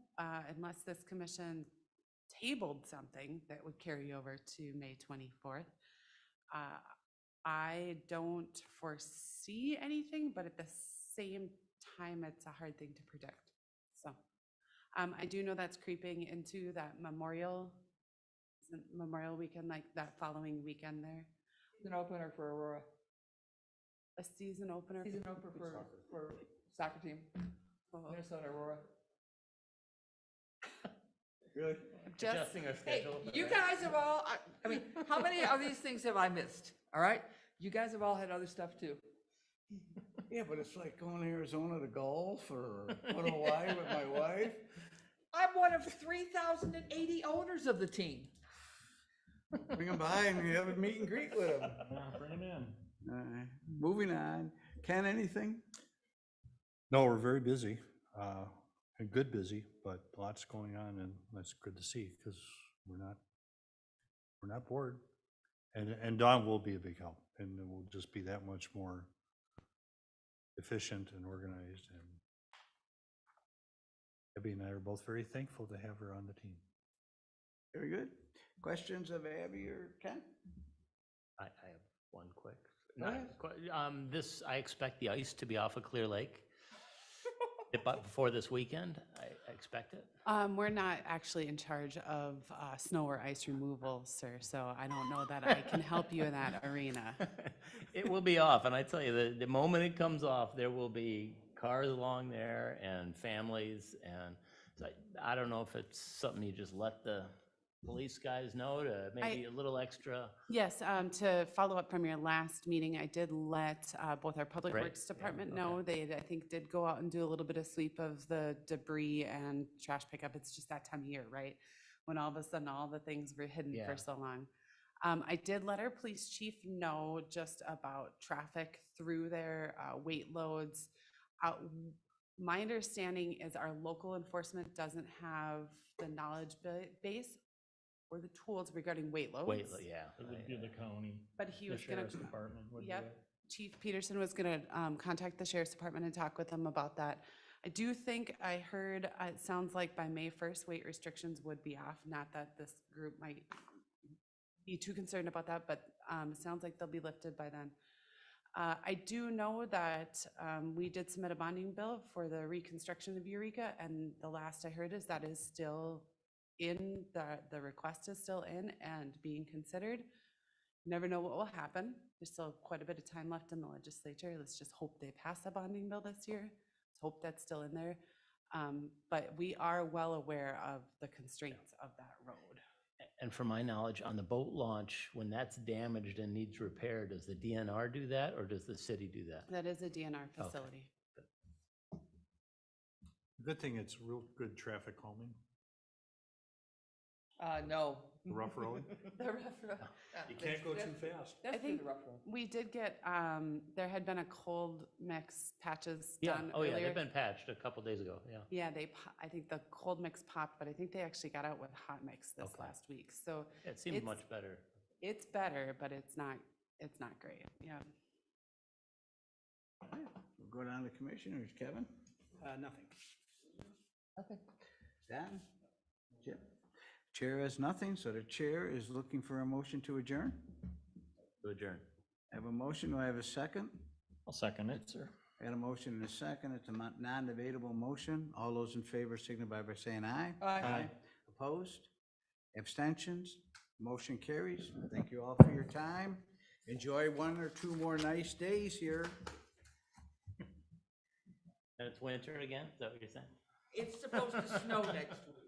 unless this commission tabled something that would carry over to May 24th, I don't foresee anything, but at the same time, it's a hard thing to predict. So I do know that's creeping into that Memorial weekend, like that following weekend there. Season opener for Aurora. A season opener. Season opener for soccer team, Oh, Minnesota Aurora. Good. just, Adjusting our Hey, schedule. for you that. guys have all, I mean, how many of these things have I missed? All right? You guys have all had other stuff too. Yeah, but it's like going to Arizona to golf or go to Hawaii with my wife. I'm one of 3,080 owners of the team. Bring them by and we have a meet and greet with them. Bring him in. Moving on. Ken, anything? No, we're very busy, and good busy, but lots going on, and that's good to see, because we're not bored. And Dawn will be a big help, and it will just be that much more efficient and organized, and Abby and I are both very thankful to have her on the team. Very good. Questions of Abby or Ken? I have one quick. Go ahead. I expect the ice to be off of Clear Lake. But before this weekend, I expect it. we're not actually in charge of snow or ice removal, sir, so I don't know that I can help you in that arena. It will be off, and I tell you, the moment it comes off, there will be cars along there and families, and so I don't know if it's something you just let the police guys know to maybe a little extra. Yes, to follow up from your last meeting, I did let both our Public Great, Works yeah, Department okay. know. They, I think, did go out and do a little bit of sweep of the debris and trash pickup. It's just that time of year, right? When all of a sudden, all the things were hidden Yeah. for so long. I did let our police chief know just about traffic through there, weight loads. My understanding is our local enforcement doesn't have the knowledge base or the tools regarding weight loads. Yeah. It would be the county, But he the was gonna, sheriff's department would do yep, it. Chief Peterson was gonna contact the sheriff's department and talk with them about that. I do think I heard, it sounds like by May 1st, weight restrictions would be off. Not that this group might be too concerned about that, but it sounds like they'll be lifted by then. I do know that we did submit a bonding bill for the reconstruction of Eureka, and the last I heard is that is still in, the request is still in and being considered. Never know what will happen. There's still quite a bit of time left in the legislature. Let's just hope they pass a bonding bill this year. Let's hope that's still in there. But we are well aware of the constraints of that road. And from my knowledge, on the boat launch, when that's damaged and needs repair, does the DNR do that or does the city do that? That is a DNR facility. Good thing it's real good traffic calming, No. the rough road. The rough road. You can't go too fast. That's think- the rough road. We did get, there had been a cold mix patches Yeah, done oh yeah, earlier. they've been patched a couple days ago, yeah. Yeah, I think the cold mix popped, but I think they actually got out with hot mix this Okay. last week. So It seems It's- much better. it's better, but it's not great. Yeah. We'll go down to commissioners. Kevin? Nothing. Okay. Dan? Jim? Chair has nothing, so the chair is looking for a motion to adjourn. To adjourn. I have a motion. Do I have a second? I'll second it, sir. I got a motion and a second. It's a non-debatable motion. All those in favor signify by saying aye. Aye. Opposed? Abstentions? Motion carries. Thank you all for your time. Enjoy one or two more nice days here. And it's winter again, is that what you're saying? It's supposed to snow next week.